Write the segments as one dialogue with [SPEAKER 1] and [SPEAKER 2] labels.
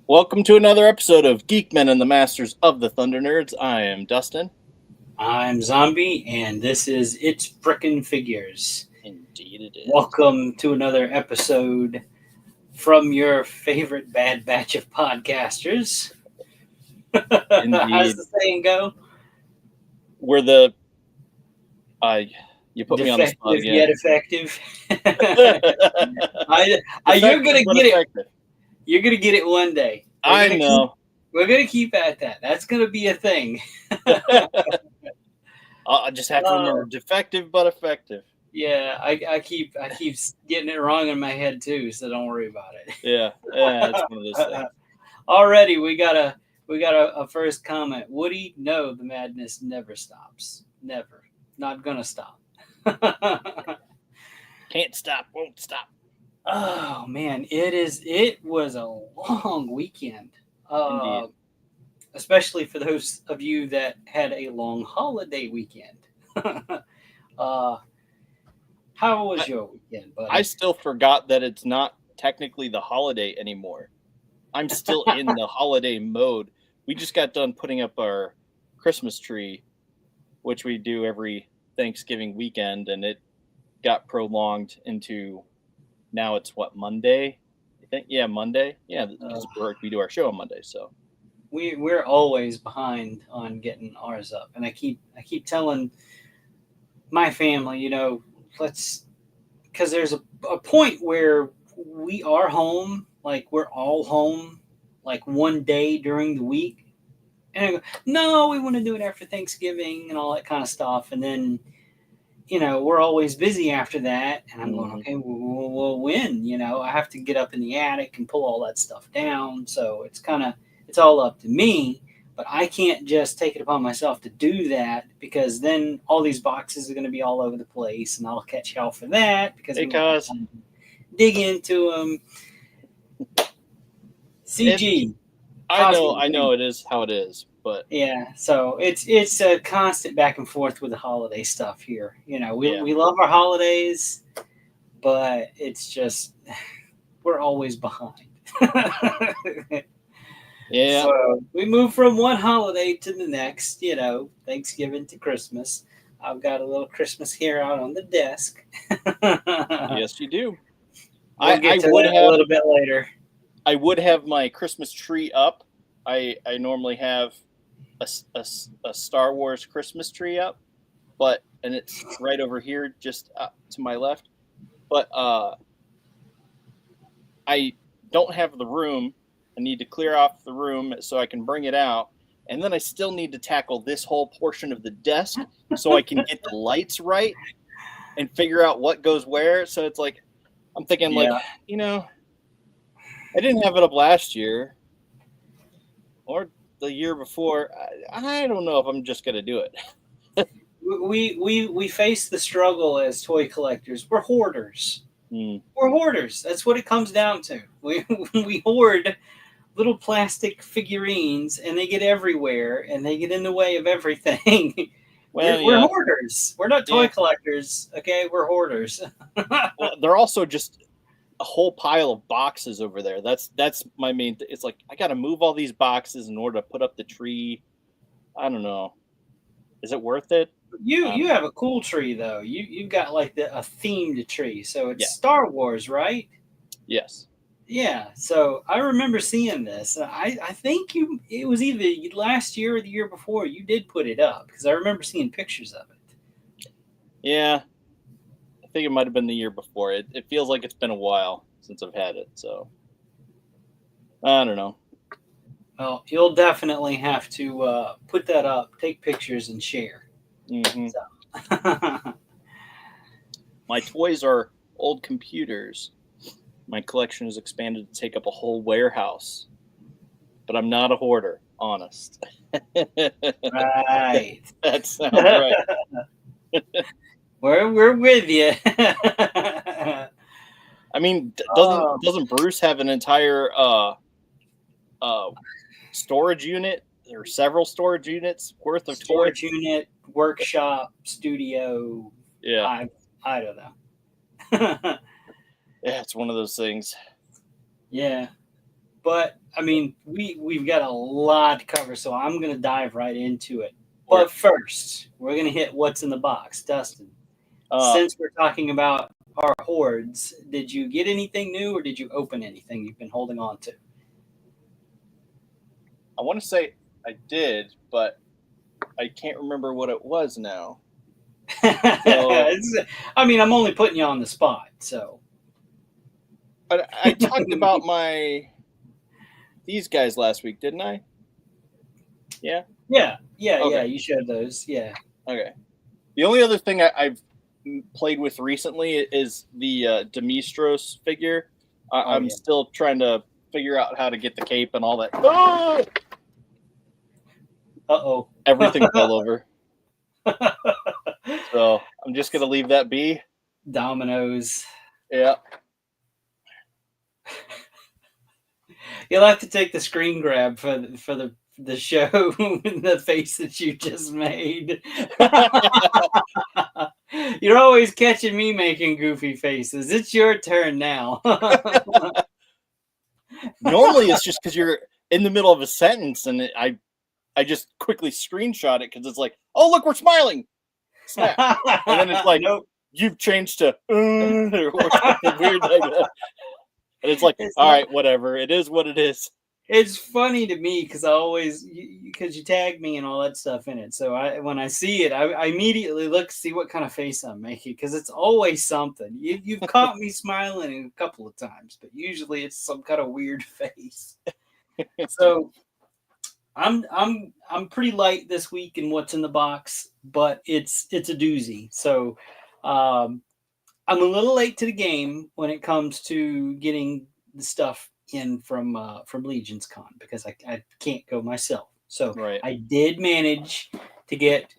[SPEAKER 1] Welcome to another episode of Geek-Men and the Masters of the Thunder Nerds. I am Dustin.
[SPEAKER 2] I'm Zombie, and this is It's Frickin' Figures.
[SPEAKER 1] Indeed it is.
[SPEAKER 2] Welcome to another episode from your favorite bad batch of podcasters.
[SPEAKER 1] Indeed.
[SPEAKER 2] How's the saying go?
[SPEAKER 1] We're the... you put me on the spot
[SPEAKER 2] Defective
[SPEAKER 1] again.
[SPEAKER 2] yet effective. You're gonna get it. You're gonna get it one day.
[SPEAKER 1] I know.
[SPEAKER 2] We're gonna keep at that. That's gonna be a thing.
[SPEAKER 1] I just have to remember defective but effective.
[SPEAKER 2] Yeah, I keep getting it wrong in my head too, so don't worry about it.
[SPEAKER 1] Yeah, it's one of those things.
[SPEAKER 2] Already we got a first comment. Woody, no, the madness never stops. Never. Not gonna stop.
[SPEAKER 1] Can't stop, won't stop.
[SPEAKER 2] Oh man, it was a long weekend.
[SPEAKER 1] Indeed.
[SPEAKER 2] Especially for those of you that had a long holiday weekend. How was your weekend, buddy?
[SPEAKER 1] I still forgot that it's not technically the holiday anymore. I'm still in the holiday mode. We just got done putting up our Christmas tree, which we do every Thanksgiving weekend, and it got prolonged into now it's Monday? I think Monday. Yeah, because we do our show on Monday, so
[SPEAKER 2] we're always behind on getting ours up, and I keep telling my family, let's, because there's a point where we are home, like we're all home, like one day during the week, and I go, no, we want to do it after Thanksgiving and all that kind of stuff, and then we're always busy after that, and I'm going, okay, well, when? I have to get up in the attic and pull all that stuff down, so it's all up to me, but I can't just take it upon myself to do that, because then all these boxes are going to be all over the place, and I'll catch hell for that, because dig into them. CG.
[SPEAKER 1] I know it is how it is. But
[SPEAKER 2] yeah, so it's a constant back and forth with the holiday stuff here. We love our holidays, but it's just we're always behind.
[SPEAKER 1] Yeah.
[SPEAKER 2] So we move from one holiday to the next, Thanksgiving to Christmas. I've got a little Christmas here out on the desk.
[SPEAKER 1] Yes, you do.
[SPEAKER 2] We'll get to that a little bit later.
[SPEAKER 1] I would have my Christmas tree up. I normally have a Star Wars Christmas tree up, and it's right over here, just to my left. But I don't have the room. I need to clear off the room so I can bring it out, and then I still need to tackle this whole portion of the desk so I can get the lights right and figure out what goes where. So it's like I'm thinking, I didn't have it up last year or the year before. I don't know if I'm just gonna do it.
[SPEAKER 2] We face the struggle as toy collectors. We're hoarders. We're hoarders. That's what it comes down to. We hoard little plastic figurines, and they get everywhere, and they get in the way of everything. We're hoarders. We're not toy collectors. Okay, we're hoarders.
[SPEAKER 1] Well, they're also just a whole pile of boxes over there. That's my main. It's like I got to move all these boxes in order to put up the tree. I don't know. Is it worth it?
[SPEAKER 2] You have a cool tree though. You've got like a themed tree. So it's Star Wars, right?
[SPEAKER 1] Yes.
[SPEAKER 2] Yeah. So I remember seeing this. I think it was either last year or the year before. You did put it up, because I remember seeing pictures of it.
[SPEAKER 1] Yeah. I think it might have been the year before. It feels like it's been a while since I've had it, so I don't know.
[SPEAKER 2] Well, you'll definitely have to put that up, take pictures, and share.
[SPEAKER 1] Mm-hmm. So. My toys are old computers. My collection has expanded to take up a whole warehouse, but I'm not a hoarder, honest.
[SPEAKER 2] Right.
[SPEAKER 1] That sounds right.
[SPEAKER 2] We're with you.
[SPEAKER 1] I mean, doesn't Bruce have an entire storage unit or several storage units worth of
[SPEAKER 2] storage
[SPEAKER 1] toys?
[SPEAKER 2] Unit, workshop, studio.
[SPEAKER 1] Yeah,
[SPEAKER 2] I don't know.
[SPEAKER 1] Yeah, it's one of those things.
[SPEAKER 2] Yeah, But I mean, we've got a lot to cover, so I'm going to dive right into it. But first, we're going to hit what's in the box. Dustin, since we're talking about our hordes, did you get anything new, or did you open anything you've been holding on to?
[SPEAKER 1] I want to say I did, but I can't remember what it was now. So,
[SPEAKER 2] I mean, I'm only putting you on the spot, so.
[SPEAKER 1] But I talked about these guys last week, didn't I? Yeah.
[SPEAKER 2] Yeah. You showed those. Yeah.
[SPEAKER 1] Okay. The only other thing I've played with recently is the Demistros figure. I'm still trying to figure out how to get the cape and all that. Oh!
[SPEAKER 2] Uh-oh.
[SPEAKER 1] Everything fell over. So I'm just going to leave that be.
[SPEAKER 2] Dominoes.
[SPEAKER 1] Yeah.
[SPEAKER 2] You'll have to take the screen grab for the show with the face that you just made. You're always catching me making goofy faces. It's your turn now.
[SPEAKER 1] Normally it's just because you're in the middle of a sentence and I just quickly screenshot it because it's like, oh, look, we're smiling. Snap. And then it's like, nope. You've changed to or something weird like that. And it's like, all right, whatever. It is what it is.
[SPEAKER 2] It's funny to me because you tag me and all that stuff in it. So when I see it, I immediately look to see what kind of face I'm making because it's always something. You've caught me smiling a couple of times, but usually it's some kind of weird face. So I'm pretty light this week in what's in the box, but it's a doozy. So I'm a little late to the game when it comes to getting the stuff in from Legion's Con because I can't go myself. So I did manage to get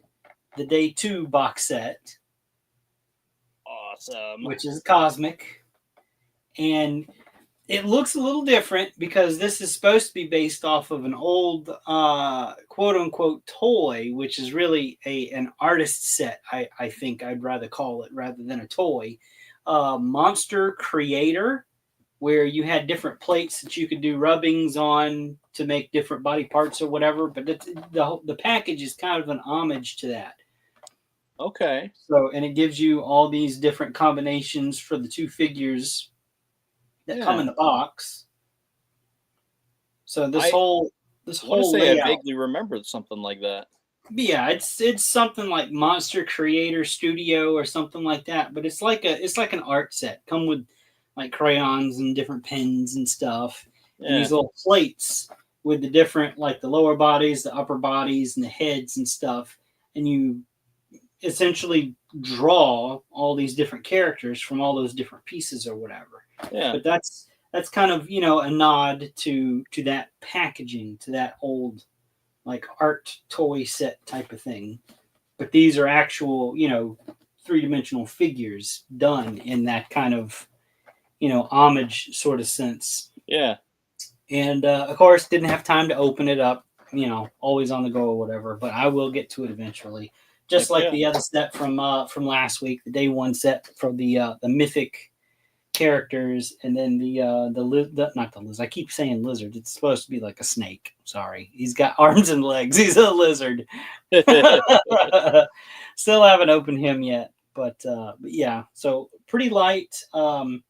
[SPEAKER 2] the Day 2 box set.
[SPEAKER 1] Awesome.
[SPEAKER 2] Which is Cosmic. And it looks a little different because this is supposed to be based off of an old quote-unquote toy, which is really an artist set, I think I'd rather call it rather than a toy. Monster Creator, where you had different plates that you could do rubbings on to make different body parts or whatever. But the package is kind of an homage to that.
[SPEAKER 1] Okay.
[SPEAKER 2] So, and it gives you all these different combinations for the two figures that come in the box. So this whole layout,
[SPEAKER 1] I vaguely remember something like that.
[SPEAKER 2] Yeah, it's something like Monster Creator Studio or something like that. But it's like an art set. Come with like crayons and different pens and stuff. Yeah. And these little plates with the different, like the lower bodies, the upper bodies, and the heads and stuff. And you essentially draw all these different characters from all those different pieces or whatever.
[SPEAKER 1] Yeah.
[SPEAKER 2] But that's kind of, a nod to that packaging, to that old like art toy set type of thing. But these are actual, three-dimensional figures done in that kind of, homage sort of sense.
[SPEAKER 1] Yeah.
[SPEAKER 2] And of course, didn't have time to open it up, always on the go or whatever, but I will get to it eventually. Just like the other set from last week, the Day 1 set for the mythic characters, and then not the lizard. I keep saying lizard. It's supposed to be like a snake. Sorry, he's got arms and legs. He's a lizard. Still haven't opened him yet, but yeah. So pretty light. I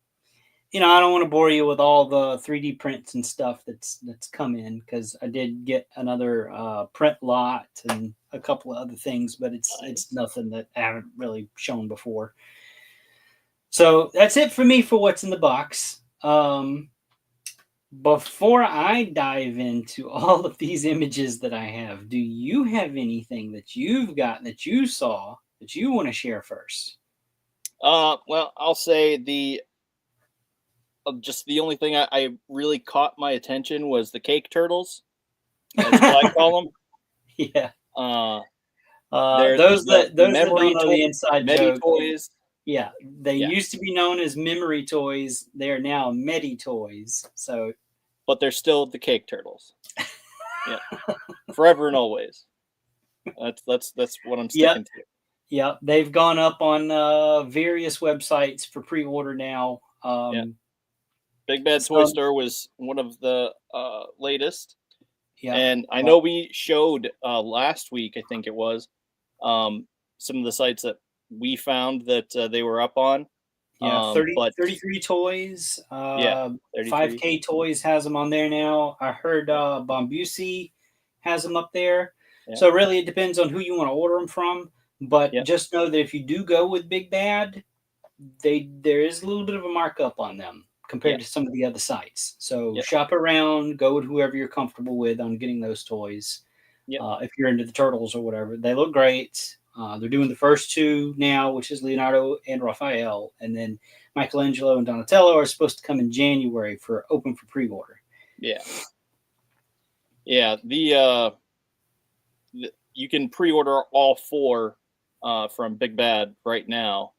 [SPEAKER 2] don't want to bore you with all the 3D prints and stuff that's come in because I did get another print lot and a couple of other things, but it's nothing that I haven't really shown before. So that's it for me for what's in the box. Before I dive into all of these images that I have, do you have anything that you've got that you saw that you want to share first?
[SPEAKER 1] Well, I'll say just the only thing I really caught my attention was the cake turtles. That's what I call them.
[SPEAKER 2] Yeah.
[SPEAKER 1] Those
[SPEAKER 2] that don't
[SPEAKER 1] memory
[SPEAKER 2] know the inside joke.
[SPEAKER 1] Toys.
[SPEAKER 2] Yeah, they used to be known as memory toys. They are now Medi toys. So,
[SPEAKER 1] but they're still the cake turtles. Yeah, forever and always. That's what I'm sticking to.
[SPEAKER 2] Yeah, they've gone up on various websites for pre-order now.
[SPEAKER 1] Big Bad Toy Store was one of the latest.
[SPEAKER 2] Yeah.
[SPEAKER 1] And I know we showed last week, I think it was, some of the sites that we found that they were up on.
[SPEAKER 2] Yeah, 33 Toys.
[SPEAKER 1] Yeah, 33.
[SPEAKER 2] 5K Toys has them on there now. I heard Bombusi has them up there.
[SPEAKER 1] Yeah.
[SPEAKER 2] So really, it depends on who you want to order them from. But
[SPEAKER 1] Yep.
[SPEAKER 2] just know that if you do go with Big Bad, there is a little bit of a markup on them compared to some of the other sites. So shop around, go with whoever you're comfortable with on getting those toys. If you're into the Turtles or whatever, they look great. They're doing the first two now, which is Leonardo and Raphael, and then Michelangelo and Donatello are supposed to come in January for open for pre-order.
[SPEAKER 1] Yeah. Yeah. The you can pre-order all four from Big Bad right now,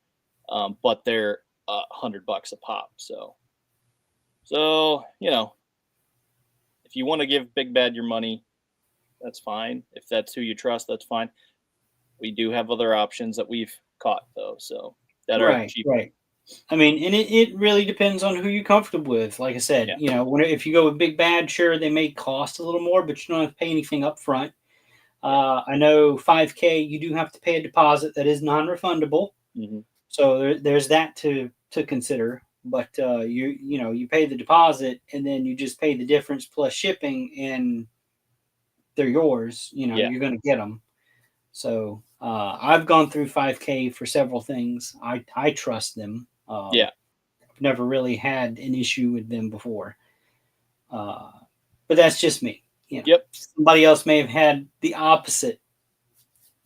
[SPEAKER 1] but they're $100 a pop. So you know, if you want to give Big Bad your money, that's fine. If that's who you trust, that's fine. We do have other options that we've caught though, so that are cheaper.
[SPEAKER 2] Right. I mean, and it really depends on who you're comfortable with. Like I said, you know, if you go with Big Bad, sure, they may cost a little more, but you don't have to pay anything up front. I know 5K, you do have to pay a deposit that is non-refundable.
[SPEAKER 1] Mm-hmm.
[SPEAKER 2] So there's that to consider. But you pay the deposit and then you just pay the difference plus shipping, and they're yours. You know, you're going to get them. So I've gone through 5K for several things. I trust them. I've never really had an issue with them before. But that's just me. You know, somebody else may have had the opposite,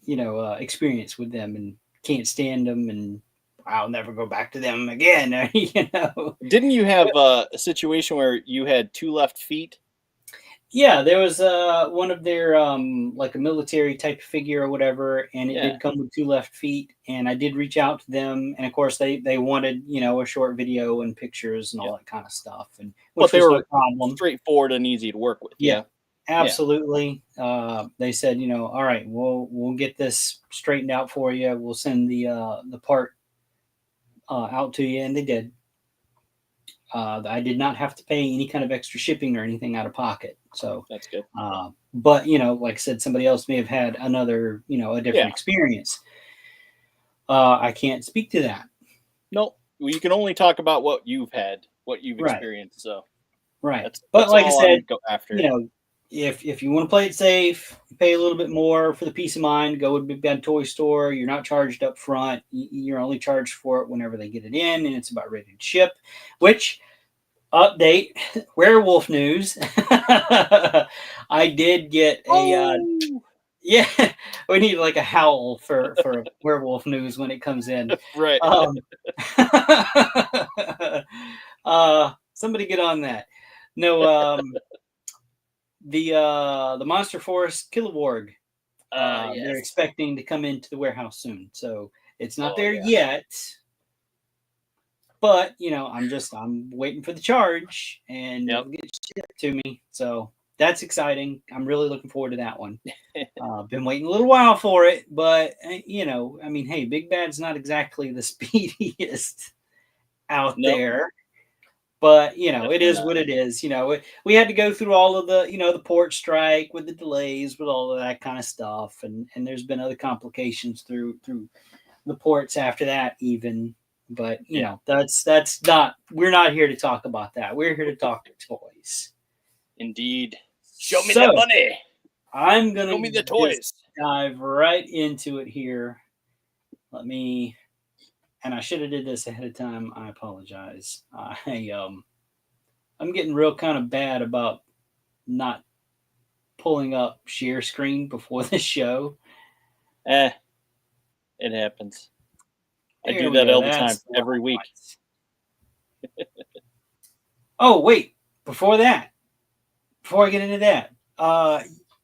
[SPEAKER 2] experience with them and can't stand them, and I'll never go back to them again. You know.
[SPEAKER 1] Didn't you have a situation where you had two left feet?
[SPEAKER 2] Yeah, there was one of their like a military type figure or whatever, and it did come with two left feet. And I did reach out to them, and of course they wanted a short video and pictures and all that kind of stuff. And
[SPEAKER 1] but they were straightforward and easy to work with.
[SPEAKER 2] Yeah, absolutely. They said, all right, we'll get this straightened out for you. We'll send the part out to you, and they did. I did not have to pay any kind of extra shipping or anything out of pocket. So
[SPEAKER 1] that's good.
[SPEAKER 2] But, like I said, somebody else may have had another, a different experience. I can't speak to that.
[SPEAKER 1] No, well, you can only talk about what you've had, what you've experienced. So,
[SPEAKER 2] that's
[SPEAKER 1] like
[SPEAKER 2] I said,
[SPEAKER 1] go after.
[SPEAKER 2] If you want to play it safe, pay a little bit more for the peace of mind, go with Big Bad Toy Store. You're not charged up front. You're only charged for it whenever they get it in, and it's about ready to ship. Which, update, werewolf news. I did get a we need like a howl for werewolf news when it comes in.
[SPEAKER 1] Right.
[SPEAKER 2] Somebody get on that. No, the Monster Force Kilowog. They're expecting to come into the warehouse soon, so it's not there yet. But I'm waiting for the charge, and it'll get shipped to me. So that's exciting. I'm really looking forward to that one. Been waiting a little while for it, but hey, Big Bad's not exactly the speediest out there. But it is what it is. We had to go through all of the the port strike with the delays, with all of that kind of stuff, and there's been other complications through the ports after that even. But that's not. We're not here to talk about that. We're here to talk toys.
[SPEAKER 1] Indeed. Show me the money.
[SPEAKER 2] I'm gonna
[SPEAKER 1] show me the toys.
[SPEAKER 2] Dive right into it here. Let me. And I should have did this ahead of time. I apologize. I'm getting real kind of bad about not pulling up share screen before the show.
[SPEAKER 1] It happens. I do that all the time, every week.
[SPEAKER 2] Oh, wait. Before I get into that,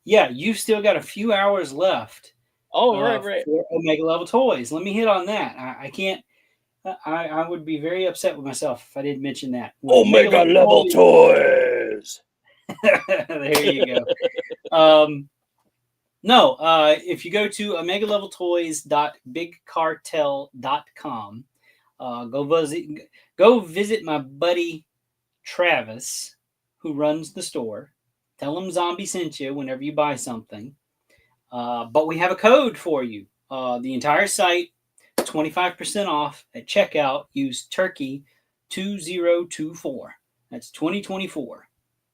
[SPEAKER 2] you've still got a few hours left.
[SPEAKER 1] Oh, right.
[SPEAKER 2] For Omega Level Toys. Let me hit on that. I can't. I would be very upset with myself if I didn't mention that.
[SPEAKER 1] Omega Level Toys.
[SPEAKER 2] There you go. No, if you go to omegaleveltoys.bigcartel.com, go visit my buddy Travis, who runs the store. Tell him Zombie sent you whenever you buy something. But we have a code for you. The entire site, 25% off at checkout. Use Turkey 2024. That's 2024.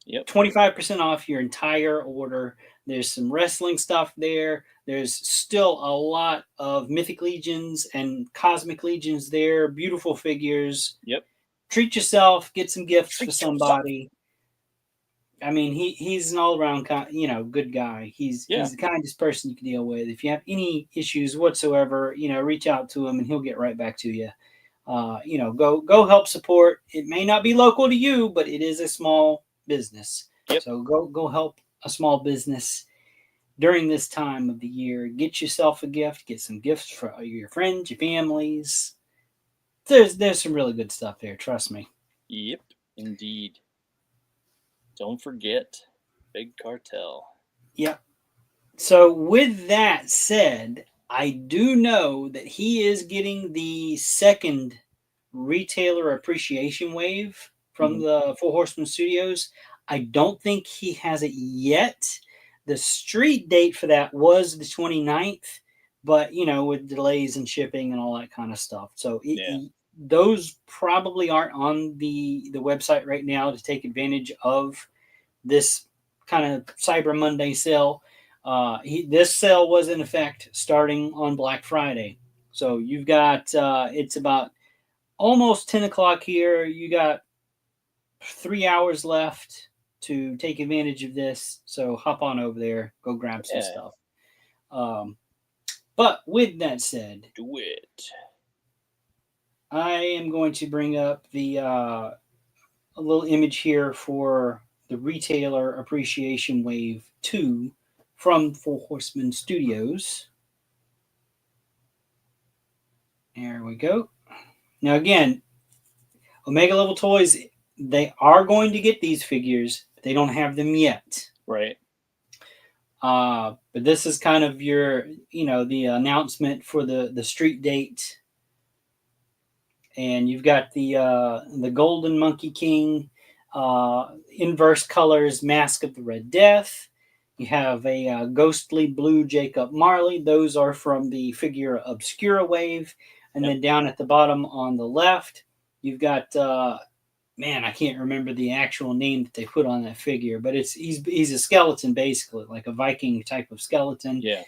[SPEAKER 1] Yep.
[SPEAKER 2] 25% off your entire order. There's some wrestling stuff there. There's still a lot of Mythic Legions and Cosmic Legions there. Beautiful figures.
[SPEAKER 1] Yep.
[SPEAKER 2] Treat yourself. Get some gifts for somebody. I mean, he's an all around good guy. He's the kindest person you can deal with. If you have any issues whatsoever, reach out to him and he'll get right back to you. Go help support. It may not be local to you, but it is a small business.
[SPEAKER 1] Yep.
[SPEAKER 2] So go help a small business during this time of the year. Get yourself a gift. Get some gifts for your friends, your families. There's some really good stuff there. Trust me.
[SPEAKER 1] Yep, indeed. Don't forget Big Cartel.
[SPEAKER 2] Yep. So with that said, I do know that he is getting the second retailer appreciation wave from the Four Horsemen Studios. I don't think he has it yet. The street date for that was the 29th, but with delays and shipping and all that kind of stuff. So those probably aren't on the website right now to take advantage of this kind of Cyber Monday sale. This sale was in effect starting on Black Friday. So you've got, it's about almost 10 o'clock here. You got 3 hours left to take advantage of this. So hop on over there, go grab some stuff. But with that said,
[SPEAKER 1] do it.
[SPEAKER 2] I am going to bring up the a little image here for the Retailer Appreciation Wave 2 from Four Horsemen Studios. There we go. Now again, Omega Level Toys, they are going to get these figures, but they don't have them yet.
[SPEAKER 1] Right.
[SPEAKER 2] But this is kind of your, the announcement for the street date. And you've got the Golden Monkey King, inverse colors, Mask of the Red Death. You have a ghostly blue Jacob Marley. Those are from the Figura Obscura wave. And then down at the bottom on the left, you've got, I can't remember the actual name that they put on that figure, but he's a skeleton, basically, like a Viking type of skeleton.
[SPEAKER 1] Yeah.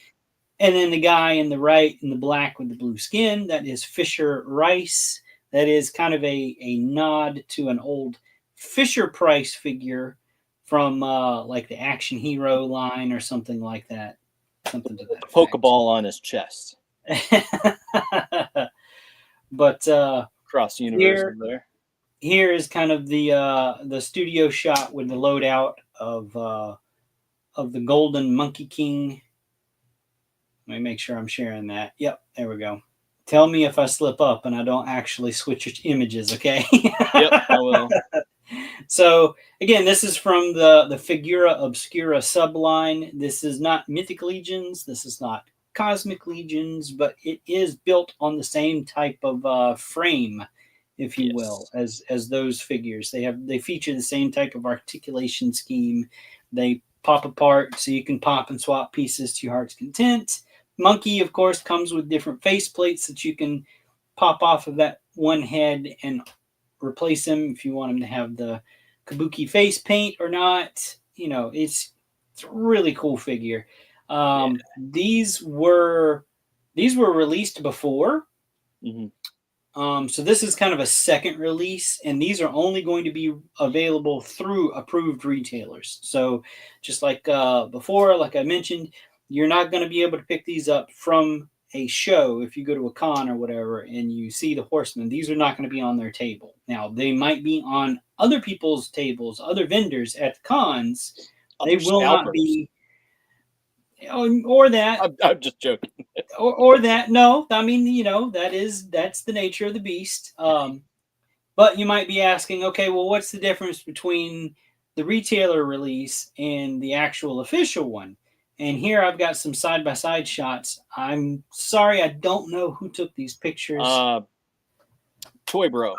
[SPEAKER 2] And then the guy in the right, in the black with the blue skin, that is Fisher Rice. That is kind of a nod to an old Fisher Price figure from like the Action Hero line or something like that. Something to that effect.
[SPEAKER 1] Pokeball on his chest.
[SPEAKER 2] But
[SPEAKER 1] cross universe there.
[SPEAKER 2] Here is kind of the studio shot with the loadout of the Golden Monkey King. Let me make sure I'm sharing that. Yep, there we go. Tell me if I slip up and I don't actually switch images, okay?
[SPEAKER 1] Yep, I will.
[SPEAKER 2] So, again, this is from the Figura Obscura subline. This is not Mythic Legions. This is not Cosmic Legions, but it is built on the same type of frame, if you will, as those figures. They feature the same type of articulation scheme. They pop apart so you can pop and swap pieces to your heart's content. Monkey, of course, comes with different face plates that you can pop off of that one head and replace him if you want him to have the kabuki face paint or not. It's a really cool figure. These were released before. Mm-hmm. So this is kind of a second release, and these are only going to be available through approved retailers. So just like before, like I mentioned, you're not going to be able to pick these up from a show if you go to a con or whatever and you see the Horsemen. These are not going to be on their table. Now, they might be on other people's tables, other vendors at the cons. They will not be. Or that.
[SPEAKER 1] I'm just joking.
[SPEAKER 2] or that. No, I mean, that's the nature of the beast. But you might be asking, okay, well, what's the difference between the retailer release and the actual official one? And here I've got some side-by-side shots. I'm sorry, I don't know who took these pictures.
[SPEAKER 1] Toy Bro.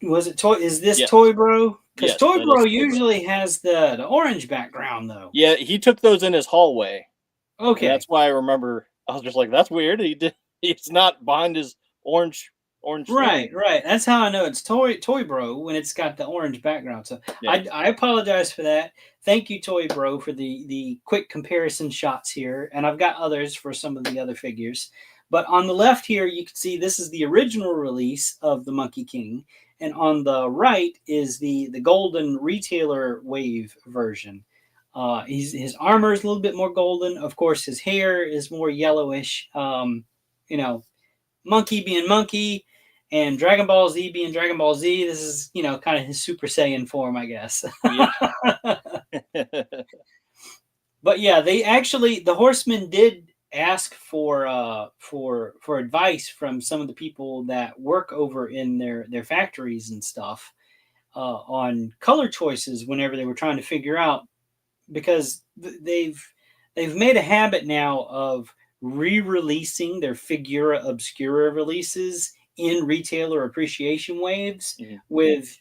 [SPEAKER 2] Was it Toy? Is this Toy Bro? Because
[SPEAKER 1] Yes,
[SPEAKER 2] Toy
[SPEAKER 1] that
[SPEAKER 2] Bro
[SPEAKER 1] is
[SPEAKER 2] usually has the orange background, though.
[SPEAKER 1] Yeah, he took those in his hallway, and
[SPEAKER 2] Okay.
[SPEAKER 1] that's why I remember. I was just like, "That's weird." He did. It's not behind his orange
[SPEAKER 2] Right,
[SPEAKER 1] thing.
[SPEAKER 2] right. That's how I know it's Toy Bro when it's got the orange background. So
[SPEAKER 1] Yeah.
[SPEAKER 2] I apologize for that. Thank you, Toy Bro, for the quick comparison shots here, and I've got others for some of the other figures. But on the left here, you can see this is the original release of the Monkey King, and on the right is the golden retailer wave version. His armor is a little bit more golden. Of course, his hair is more yellowish. You know, Monkey being Monkey, and Dragon Ball Z being Dragon Ball Z. This is, kind of his Super Saiyan form, I guess.
[SPEAKER 1] Yeah.
[SPEAKER 2] But yeah, the Horsemen did ask for advice from some of the people that work over in their factories and stuff on color choices whenever they were trying to figure out, because they've made a habit now of re-releasing their Figura Obscura releases in retailer appreciation waves
[SPEAKER 1] Mhm.
[SPEAKER 2] with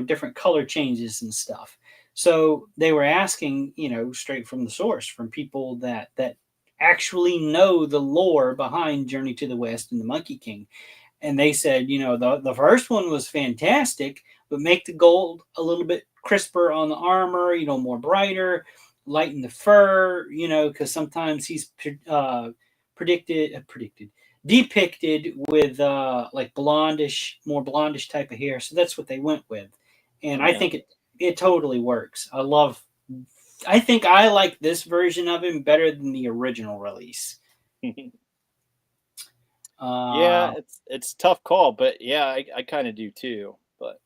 [SPEAKER 2] different color changes and stuff. So they were asking, straight from the source, from people that actually know the lore behind Journey to the West and the Monkey King. And they said, the first one was fantastic, but make the gold a little bit crisper on the armor, more brighter, lighten the fur, because sometimes he's depicted with like more blondish type of hair. So that's what they went with. And I
[SPEAKER 1] Yeah.
[SPEAKER 2] think it totally works. I think I like this version of him better than the original release.
[SPEAKER 1] Yeah, it's a tough call, but yeah, I kind of do too. But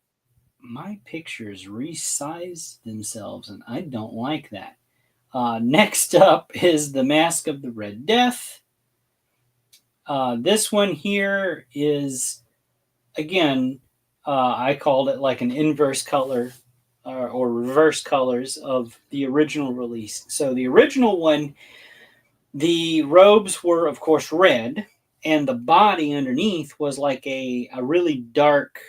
[SPEAKER 2] my pictures resize themselves, and I don't like that. Next up is the Mask of the Red Death. This one here is, again, I called it like an inverse color or reverse colors of the original release. So the original one, the robes were, of course, red, and the body underneath was like a really dark,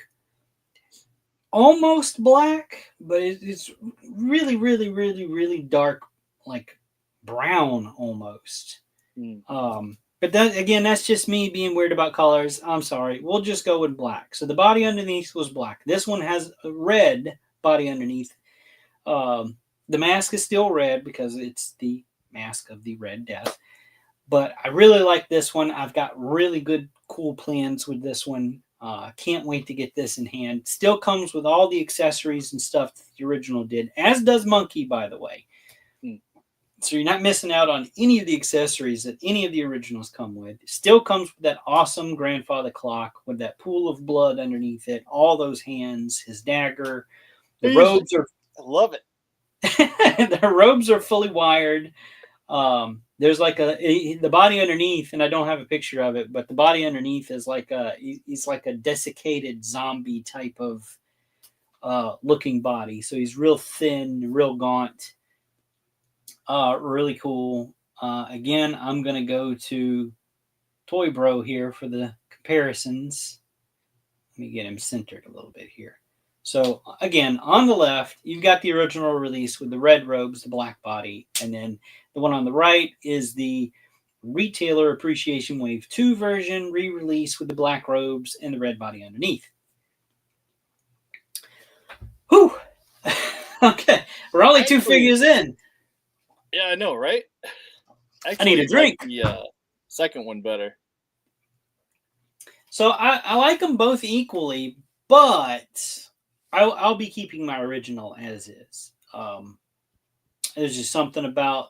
[SPEAKER 2] almost black, but it's really, really, really, really dark, like brown almost. But that, again, that's just me being weird about colors. I'm sorry. We'll just go with black. So the body underneath was black. This one has a red body underneath. The mask is still red because it's the Mask of the Red Death. But I really like this one. I've got really good, cool plans with this one. Can't wait to get this in hand. Still comes with all the accessories and stuff that the original did, as does Monkey, by the way. So you're not missing out on any of the accessories that any of the originals come with. Still comes with that awesome grandfather clock with that pool of blood underneath it, all those hands, his dagger. The robes are...
[SPEAKER 1] I love it.
[SPEAKER 2] The robes are fully wired. There's like the body underneath, and I don't have a picture of it, but the body underneath is like he's like a desiccated zombie type of looking body. So he's real thin, real gaunt. Really cool. Again, I'm gonna go to Toy Bro here for the comparisons. Let me get him centered a little bit here. So again, on the left, you've got the original release with the red robes, the black body, and then the one on the right is the Retailer Appreciation Wave 2 version, re-release with the black robes and the red body underneath. Whew! Okay, we're only two figures in.
[SPEAKER 1] Yeah, I know, right?
[SPEAKER 2] Actually, I need a drink.
[SPEAKER 1] Like the second one better.
[SPEAKER 2] So I like them both equally, but I'll be keeping my original as is. There's just something about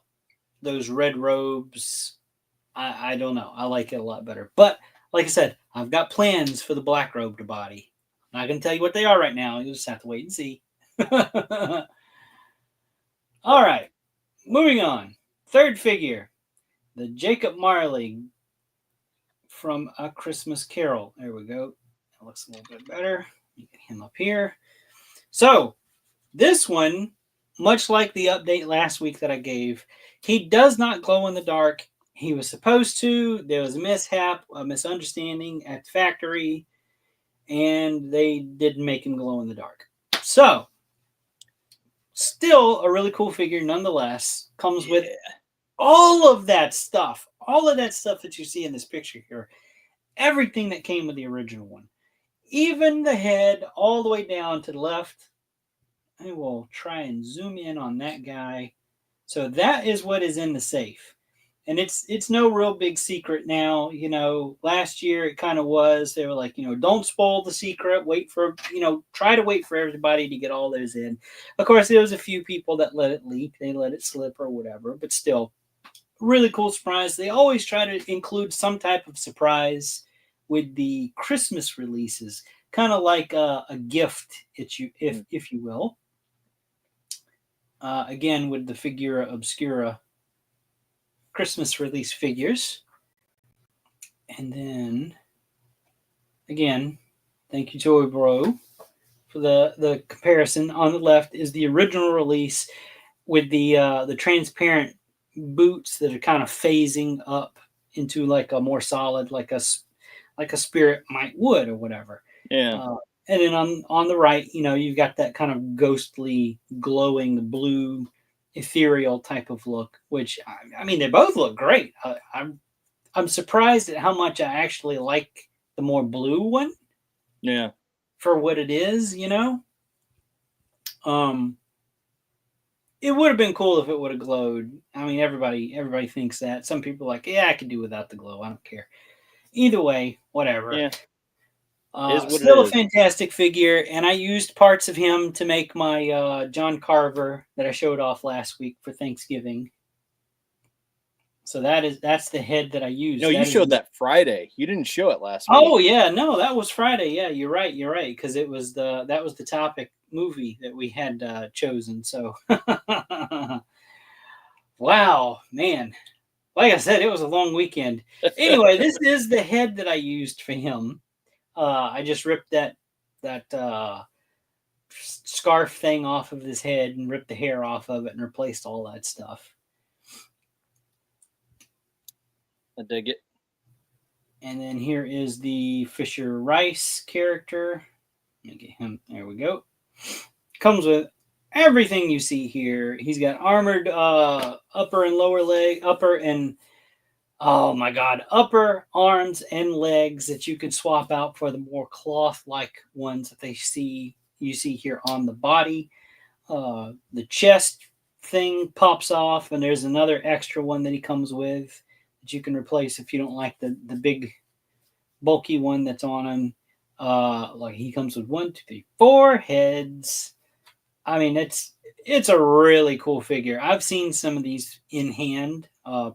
[SPEAKER 2] those red robes. I don't know. I like it a lot better. But like I said, I've got plans for the black robed body. I'm not going to tell you what they are right now. You'll just have to wait and see. All right. Moving on. Third figure. The Jacob Marley from A Christmas Carol. There we go. That looks a little bit better. You get him up here. So this one, much like the update last week that I gave, he does not glow in the dark. He was supposed to. There was a mishap, a misunderstanding at the factory, and they didn't make him glow in the dark. So still a really cool figure nonetheless. Comes with
[SPEAKER 1] Yeah.
[SPEAKER 2] all of that stuff. All of that stuff that you see in this picture here. Everything that came with the original one. Even the head all the way down to the left. I will try and zoom in on that guy. So that is what is in the safe. And it's no real big secret now. Last year it kind of was. They were like, don't spoil the secret. Wait for, try to wait for everybody to get all those in. Of course, there was a few people that let it leak. They let it slip or whatever. But still, really cool surprise. They always try to include some type of surprise with the Christmas releases, kind of like a gift, if you will. Again, with the Figura Obscura Christmas release figures. And then, again, thank you, Toy Bro, for the comparison. On the left is the original release with the transparent boots that are kind of phasing up into like a more solid, like a spirit might would or whatever.
[SPEAKER 1] Yeah.
[SPEAKER 2] And then on the right, you've got that kind of ghostly, glowing blue, ethereal type of look. Which I mean, they both look great. I'm surprised at how much I actually like the more blue one.
[SPEAKER 1] Yeah.
[SPEAKER 2] For what it is. It would have been cool if it would have glowed. I mean, everybody thinks that. Some people are like, yeah, I can do without the glow. I don't care. Either way, whatever.
[SPEAKER 1] Yeah. Is what
[SPEAKER 2] Still
[SPEAKER 1] it
[SPEAKER 2] a
[SPEAKER 1] is.
[SPEAKER 2] fantastic figure, and I used parts of him to make my John Carver that I showed off last week for Thanksgiving. So that's the head that I used.
[SPEAKER 1] No, you showed that Friday. You didn't show it last week.
[SPEAKER 2] Oh yeah, no, that was Friday. Yeah, you're right, because that was the topic movie that we had chosen. So, wow, man, like I said, it was a long weekend. Anyway, this is the head that I used for him. I just ripped that scarf thing off of his head and ripped the hair off of it and replaced all that stuff.
[SPEAKER 1] I dig it.
[SPEAKER 2] And then here is the Fisher Rice character. Let me get him. There we go. Comes with everything you see here. He's got armored upper and lower leg, upper and oh my god, upper arms and legs that you could swap out for the more cloth-like ones that you see here on the body. The chest thing pops off, and there's another extra one that he comes with that you can replace if you don't like the big bulky one that's on him. Like he comes with 1, 2, 3, 4 heads. I mean, it's a really cool figure. I've seen some of these in hand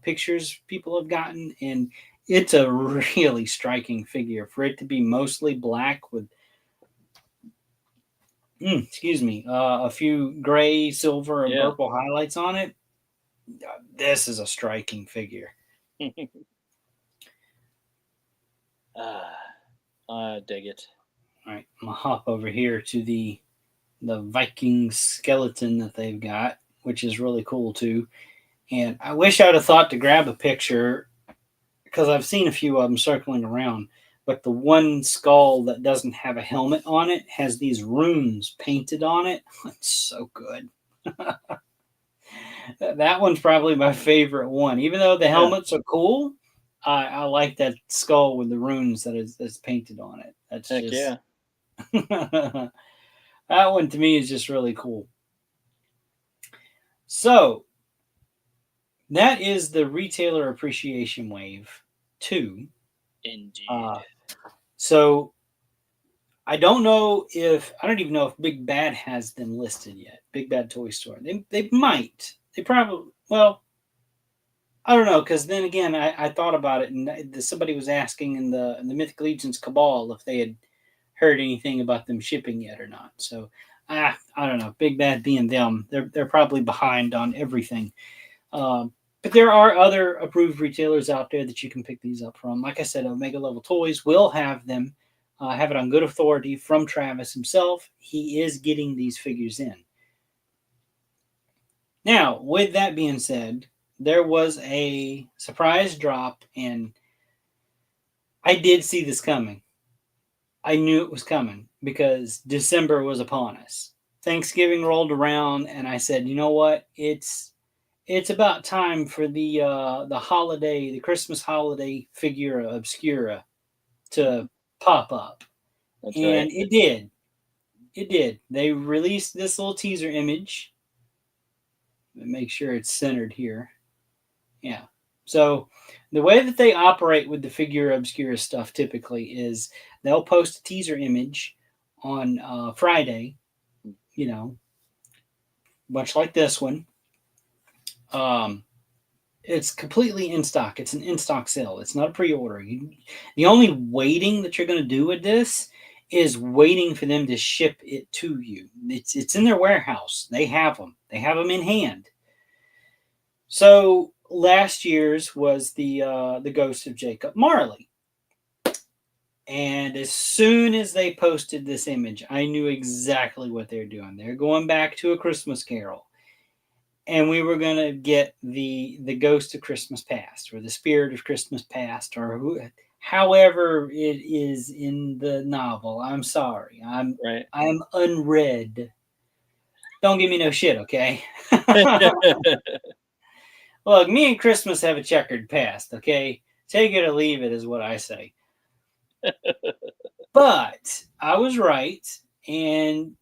[SPEAKER 2] pictures people have gotten, and it's a really striking figure. For it to be mostly black with a few gray, silver, and purple highlights on it, this is a striking figure.
[SPEAKER 1] I dig it.
[SPEAKER 2] All right, I'm gonna hop over here to the Viking skeleton that they've got, which is really cool too. And I wish I'd have thought to grab a picture because I've seen a few of them circling around. But the one skull that doesn't have a helmet on it has these runes painted on it. It's so good. That one's probably my favorite one. Even though the helmets are cool, I like that skull with the runes that's painted on it. That's
[SPEAKER 1] Heck
[SPEAKER 2] just
[SPEAKER 1] yeah.
[SPEAKER 2] That one to me is just really cool. So that is the Retailer Appreciation Wave 2.
[SPEAKER 1] Indeed.
[SPEAKER 2] So I don't even know if Big Bad has them listed yet. Big Bad Toy Store. They might. They probably, well, I don't know, because then again, I thought about it, and somebody was asking in the Mythic Legions Cabal if they had heard anything about them shipping yet or not. So I don't know. Big Bad being them, they're probably behind on everything. But there are other approved retailers out there that you can pick these up from. Like I said, Omega Level Toys will have them. Have it on good authority from Travis himself. He is getting these figures in. Now, with that being said, there was a surprise drop, and I did see this coming. I knew it was coming because December was upon us. Thanksgiving rolled around, and I said, you know what? It's about time for the holiday, the Christmas holiday figure obscura to pop up,
[SPEAKER 1] That's right.
[SPEAKER 2] and it did. It did. They released this little teaser image. Make sure it's centered here. Yeah. So the way that they operate with the figure obscura stuff typically is they'll post a teaser image on Friday, you know, much like this one. Um, it's completely in stock. It's an in stock sale. It's not a pre order. The only waiting that you're going to do with this is waiting for them to ship it to you. It's in their warehouse. They have them. They have them in hand. So last year's was the Ghost of Jacob Marley. And as soon as they posted this image, I knew exactly what they're doing. They're going back to A Christmas Carol. And we were going to get the Ghost of Christmas Past, or the Spirit of Christmas Past, or however it is in the novel. I'm sorry. I'm unread. Don't give me no shit, okay? Look, me and Christmas have a checkered past, okay? Take it or leave it is what I say. But I was right, and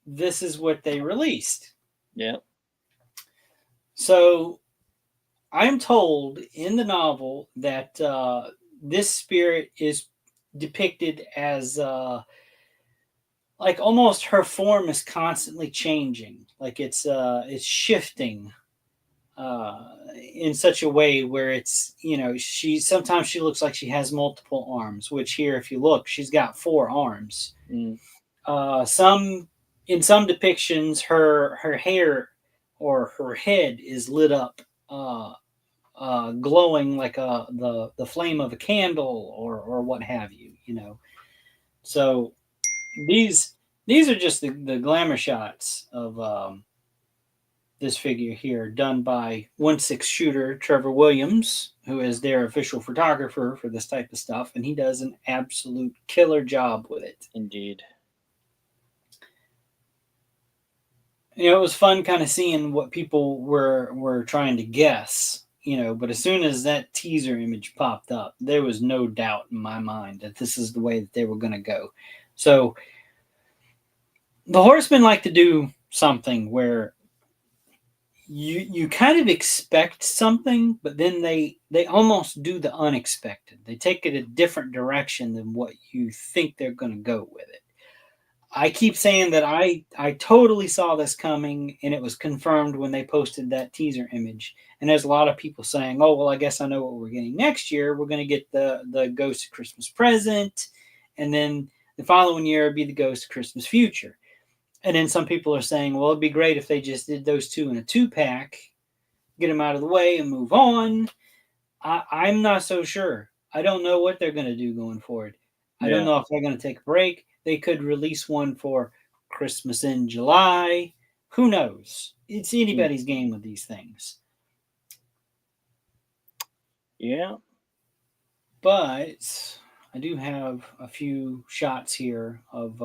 [SPEAKER 2] this is what they released.
[SPEAKER 1] Yeah.
[SPEAKER 2] So I'm told in the novel that this spirit is depicted as like almost her form is constantly changing, like it's shifting in such a way where it's, you know, she sometimes she looks like she has multiple arms, which here if you look she's got 4 arms. Some in some depictions her hair or her head is lit up glowing like the flame of a candle or what have you, you know. So these these are just the glamour shots of this figure here, done by 1/6 shooter Trevor Williams, who is their official photographer for this type of stuff, and he does an absolute killer job with it.
[SPEAKER 1] Indeed.
[SPEAKER 2] You know, it was fun kind of seeing what people were trying to guess, you know, but as soon as that teaser image popped up, there was no doubt in my mind that this is the way that they were going to go. So the Horsemen like to do something where you kind of expect something, but then they almost do the unexpected. They take it a different direction than what you think they're going to go with it. I keep saying that I totally saw this coming, and it was confirmed when they posted that teaser image. And there's a lot of people saying, "Oh, well, I guess I know what we're getting next year. We're going to get the Ghost of Christmas Present, and then the following year it'll be the Ghost of Christmas Future." And then some people are saying, "Well, it'd be great if they just did those two in a 2-pack, get them out of the way, and move on." I'm not so sure. I don't know what they're going to do going forward. I don't know if they're going to take a break. They could release one for Christmas in July. Who knows? It's anybody's game with these things.
[SPEAKER 1] Yeah.
[SPEAKER 2] But I do have a few shots here of,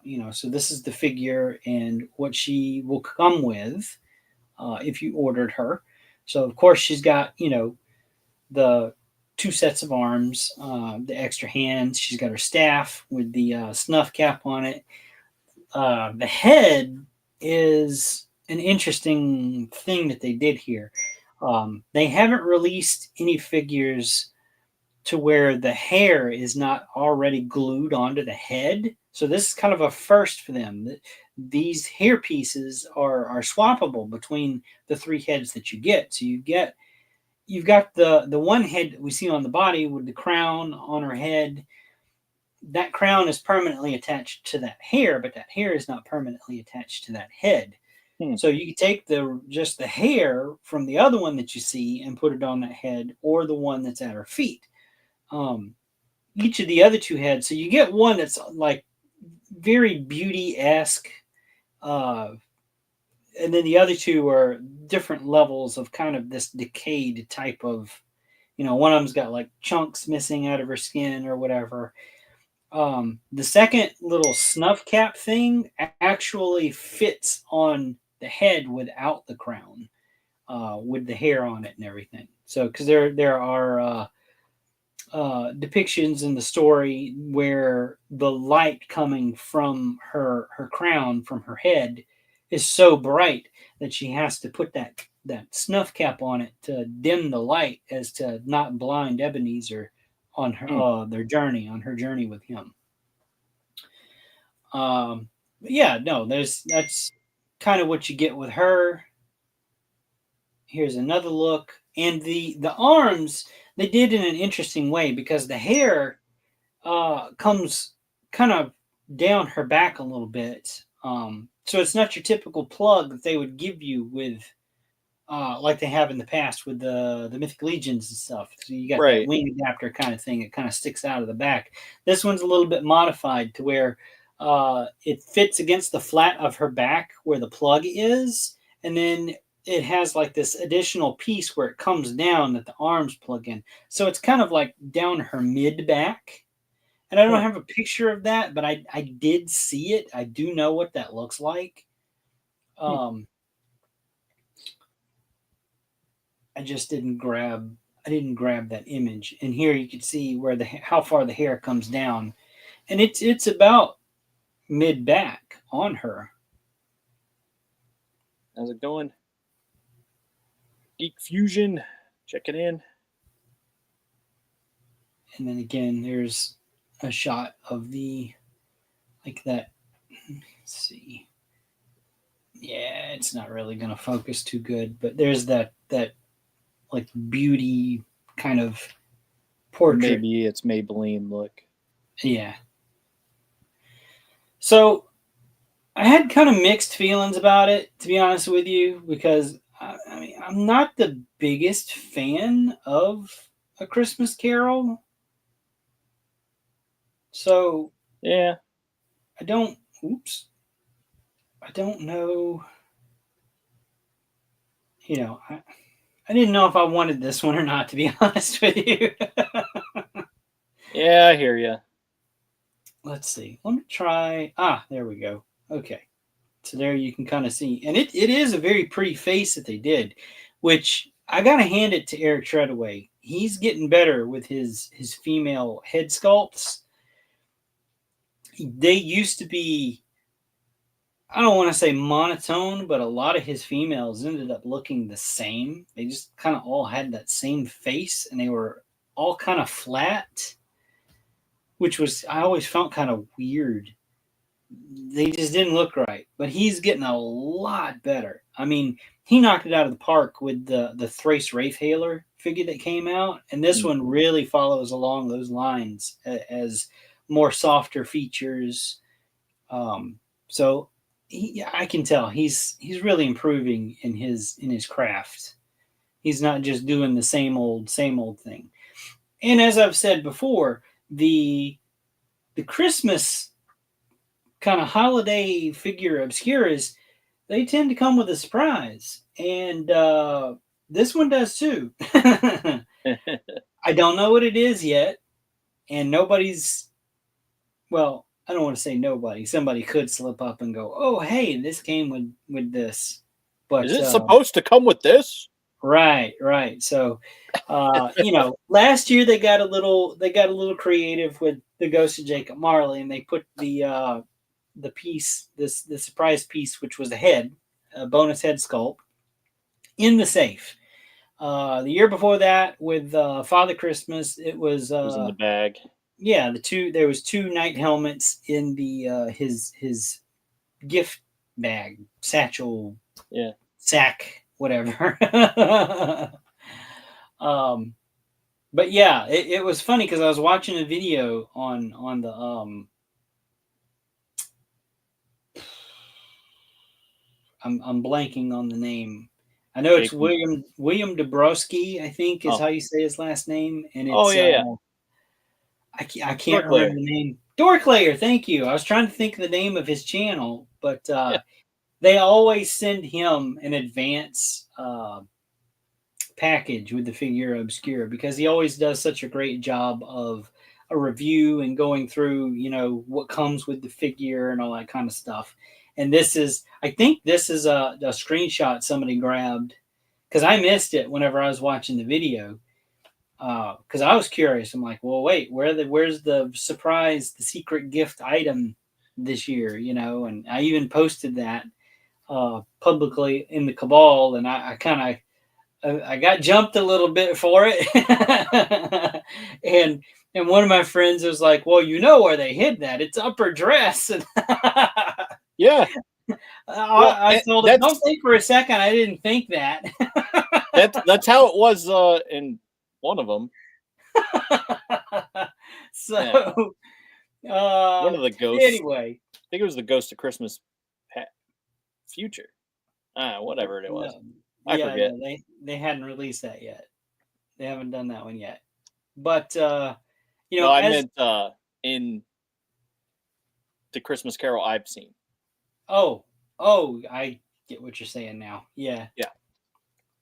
[SPEAKER 2] you know, so this is the figure and what she will come with if you ordered her. So, of course, she's got, you know, the 2 sets of arms, the extra hands. She's got her staff with the snuff cap on it. The head is an interesting thing that they did here. They haven't released any figures to where the hair is not already glued onto the head. So this is kind of a first for them. These hair pieces are swappable between the 3 heads that you get. So you've got the one head that we see on the body with the crown on her head. That crown is permanently attached to that hair, but that hair is not permanently attached to that head. So you can take just the hair from the other one that you see and put it on that head, or the one that's at her feet. Each of the other 2 heads, so you get one that's like very beauty-esque, and then the other 2 are different levels of kind of this decayed type of, you know, one of them's got like chunks missing out of her skin or whatever. The second little snuff cap thing actually fits on the head without the crown, with the hair on it and everything. So, because there are depictions in the story where the light coming from her crown, from her head, is so bright that she has to put that snuff cap on it to dim the light, as to not blind Ebenezer on her her journey with him. Yeah, no, that's kind of what you get with her. Here's another look, and the arms they did in an interesting way, because the hair comes kind of down her back a little bit. So it's not your typical plug that they would give you with, like they have in the past with the Mythic Legions and stuff. So you got that wing adapter kind of thing. It kind of sticks out of the back. This one's a little bit modified to where it fits against the flat of her back where the plug is, and then it has like this additional piece where it comes down that the arms plug in. So it's kind of like down her mid back. And I don't have a picture of that, but I did see it. I do know what that looks like. I just didn't grab that image. And here you can see where how far the hair comes down, and it's about mid back on her.
[SPEAKER 1] How's it going? Geek Fusion, check it in.
[SPEAKER 2] And then again, there's a shot of the, like that. Let's see. Yeah, it's not really going to focus too good, but there's that like beauty kind of portrait.
[SPEAKER 1] Maybe it's Maybelline look.
[SPEAKER 2] Yeah. So I had kind of mixed feelings about it, to be honest with you, because I mean, I'm not the biggest fan of A Christmas Carol. So
[SPEAKER 1] yeah,
[SPEAKER 2] I don't know. You know, I didn't know if I wanted this one or not, to be honest with you.
[SPEAKER 1] Yeah, I hear you.
[SPEAKER 2] Let's see. Let me try. There we go. Okay. So there you can kind of see. And it is a very pretty face that they did, which I got to hand it to Eric Treadaway. He's getting better with his female head sculpts. They used to be, I don't want to say monotone, but a lot of his females ended up looking the same. They just kind of all had that same face, and they were all kind of flat, which was, I always felt kind of weird. They just didn't look right. But he's getting a lot better. I mean, he knocked it out of the park with the Thrace Wraithhaler figure that came out, and this one really follows along those lines as more softer features. So I can tell he's really improving in his craft. He's not just doing the same old thing. And as I've said before, the Christmas kind of holiday figure obscuras, they tend to come with a surprise, and this one does too. I don't know what it is yet, and nobody's, well, I don't want to say nobody. Somebody could slip up and go, "Oh, hey, this came with this." But
[SPEAKER 1] is it supposed to come with this?
[SPEAKER 2] Right. So, last year they got a little creative with the Ghost of Jacob Marley, and they put the piece, the surprise piece, which was the head, a bonus head sculpt, in the safe. The year before that, with Father Christmas, it was
[SPEAKER 1] in the bag.
[SPEAKER 2] Yeah, there was 2 knight helmets in the his gift bag, satchel, sack, whatever. But yeah, it was funny because I was watching a video on the I'm blanking on the name. I know it's William Dabrowski, I think is how you say his last name, and it's I can't remember the name. Dorklayer, thank you. I was trying to think of the name of his channel, but they always send him an advance package with the figure obscura because he always does such a great job of a review and going through, what comes with the figure and all that kind of stuff. And I think this is a screenshot somebody grabbed because I missed it whenever I was watching the video. Because I was curious. I'm like, well, wait, where's the surprise, the secret gift item this year? And I even posted that publicly in the Cabal, and I kind of I got jumped a little bit for it, and one of my friends was like, "Well, you know where they hid that? It's upper dress." And
[SPEAKER 1] Yeah.
[SPEAKER 2] I told him, "Don't think for a second. I didn't think that."
[SPEAKER 1] that's how it was in one of them.
[SPEAKER 2] So,
[SPEAKER 1] one of the ghosts.
[SPEAKER 2] Anyway,
[SPEAKER 1] I think it was the Ghost of Christmas Future. Whatever it was. I forget.
[SPEAKER 2] No, they hadn't released that yet. They haven't done that one yet. But
[SPEAKER 1] I meant in the Christmas Carol I've seen.
[SPEAKER 2] Oh, I get what you're saying now. Yeah.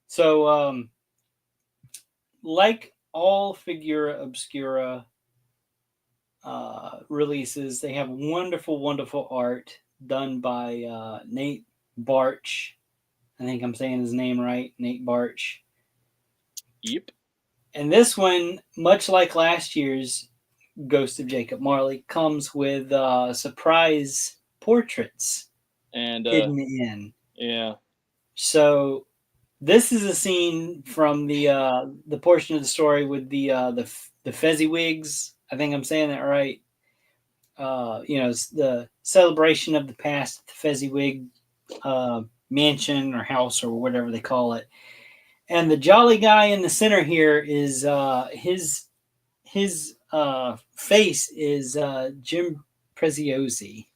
[SPEAKER 2] So, like all Figura Obscura releases, they have wonderful, wonderful art done by Nate Barch. I think I'm saying his name right, Nate Barch.
[SPEAKER 1] Yep.
[SPEAKER 2] And this one, much like last year's Ghost of Jacob Marley, comes with surprise portraits
[SPEAKER 1] and
[SPEAKER 2] hidden in.
[SPEAKER 1] Yeah.
[SPEAKER 2] So this is a scene from the portion of the story with the Fezziwigs. I think I'm saying that right. It's the celebration of the past at the Fezziwig mansion or house or whatever they call it. And the jolly guy in the center here is his face is Jim Preziosi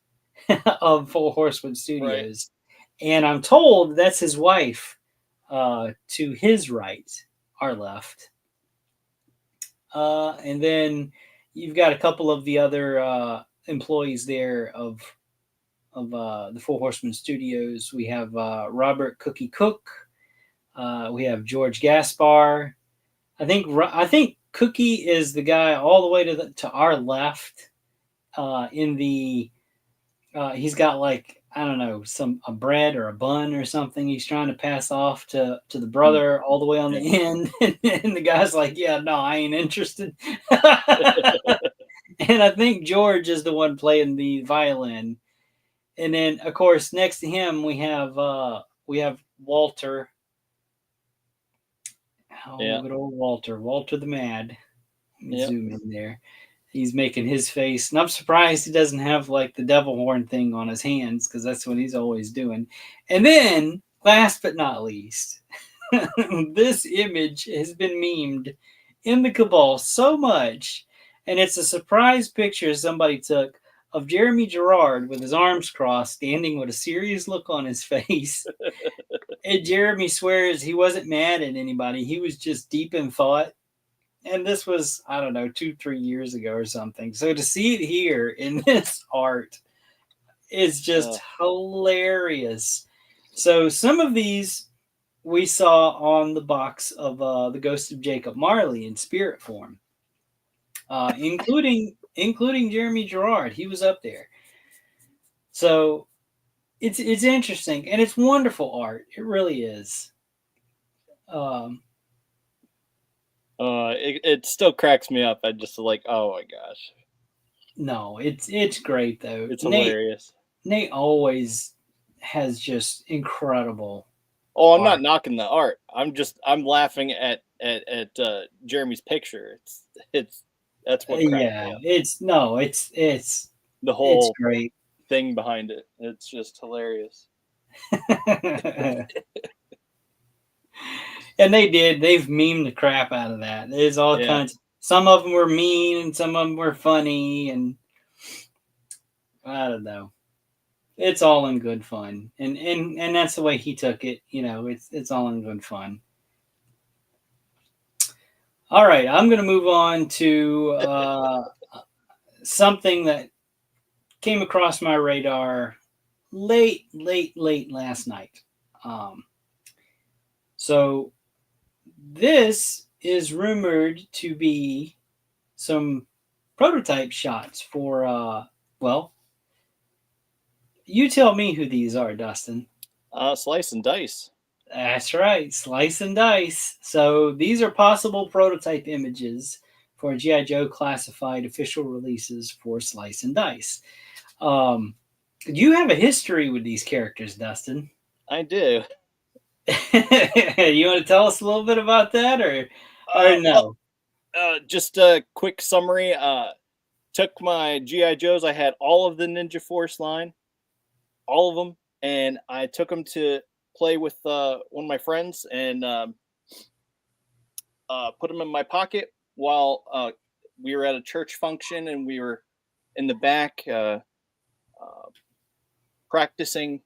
[SPEAKER 2] of Four Horsemen Studios. Right. And I'm told that's his wife to his right, our left. And then you've got a couple of the other employees there of the Four Horsemen Studios. We have Robert Cookie Cook. We have George Gaspar. I think Cookie is the guy all the way to our left. He's got like, I don't know, a bread or a bun or something he's trying to pass off to the brother all the way on the end. And the guy's like, yeah, no, I ain't interested. And I think George is the one playing the violin. And then, of course, next to him we have Walter. Good old Walter the Mad. Zoom in there. He's making his face, and I'm surprised he doesn't have like the devil horn thing on his hands because that's what he's always doing. And then, last but not least, this image has been memed in the Cabal so much, and it's a surprise picture somebody took of Jeremy Gerard with his arms crossed, standing with a serious look on his face. And Jeremy swears he wasn't mad at anybody. He was just deep in thought. And this was, I don't know, 2-3 years ago or something. So to see it here in this art is just hilarious. So some of these we saw on the box of the Ghost of Jacob Marley in spirit form, including Jeremy Gerard. He was up there. So it's interesting, and it's wonderful art. It really is.
[SPEAKER 1] It still cracks me up. I just like, oh my gosh.
[SPEAKER 2] No, it's great though.
[SPEAKER 1] It's hilarious.
[SPEAKER 2] Nate always has just incredible.
[SPEAKER 1] Oh, I'm not knocking the art. I'm laughing at Jeremy's picture. That's what cracks me up.
[SPEAKER 2] It's
[SPEAKER 1] the whole
[SPEAKER 2] it's great
[SPEAKER 1] thing behind it. It's just hilarious.
[SPEAKER 2] And they've memed the crap out of that. There's all kinds. Some of them were mean and some of them were funny, and I don't know. It's all in good fun, and that's the way he took it. It's all in good fun. All right, I'm going to move on to something that came across my radar late last night. So this is rumored to be some prototype shots for well, you tell me who these are, Dustin.
[SPEAKER 1] Slice and dice.
[SPEAKER 2] That's right, slice and dice. So these are possible prototype images for GI Joe classified official releases for Slice and Dice. Um, you have a history with these characters, Dustin.
[SPEAKER 1] I do.
[SPEAKER 2] You want to tell us a little bit about that, or
[SPEAKER 1] Well,
[SPEAKER 2] no?
[SPEAKER 1] just a quick summary. Took my GI Joes. I had all of the Ninja Force line, all of them, and I took them to play with one of my friends and put them in my pocket while we were at a church function and we were in the back practicing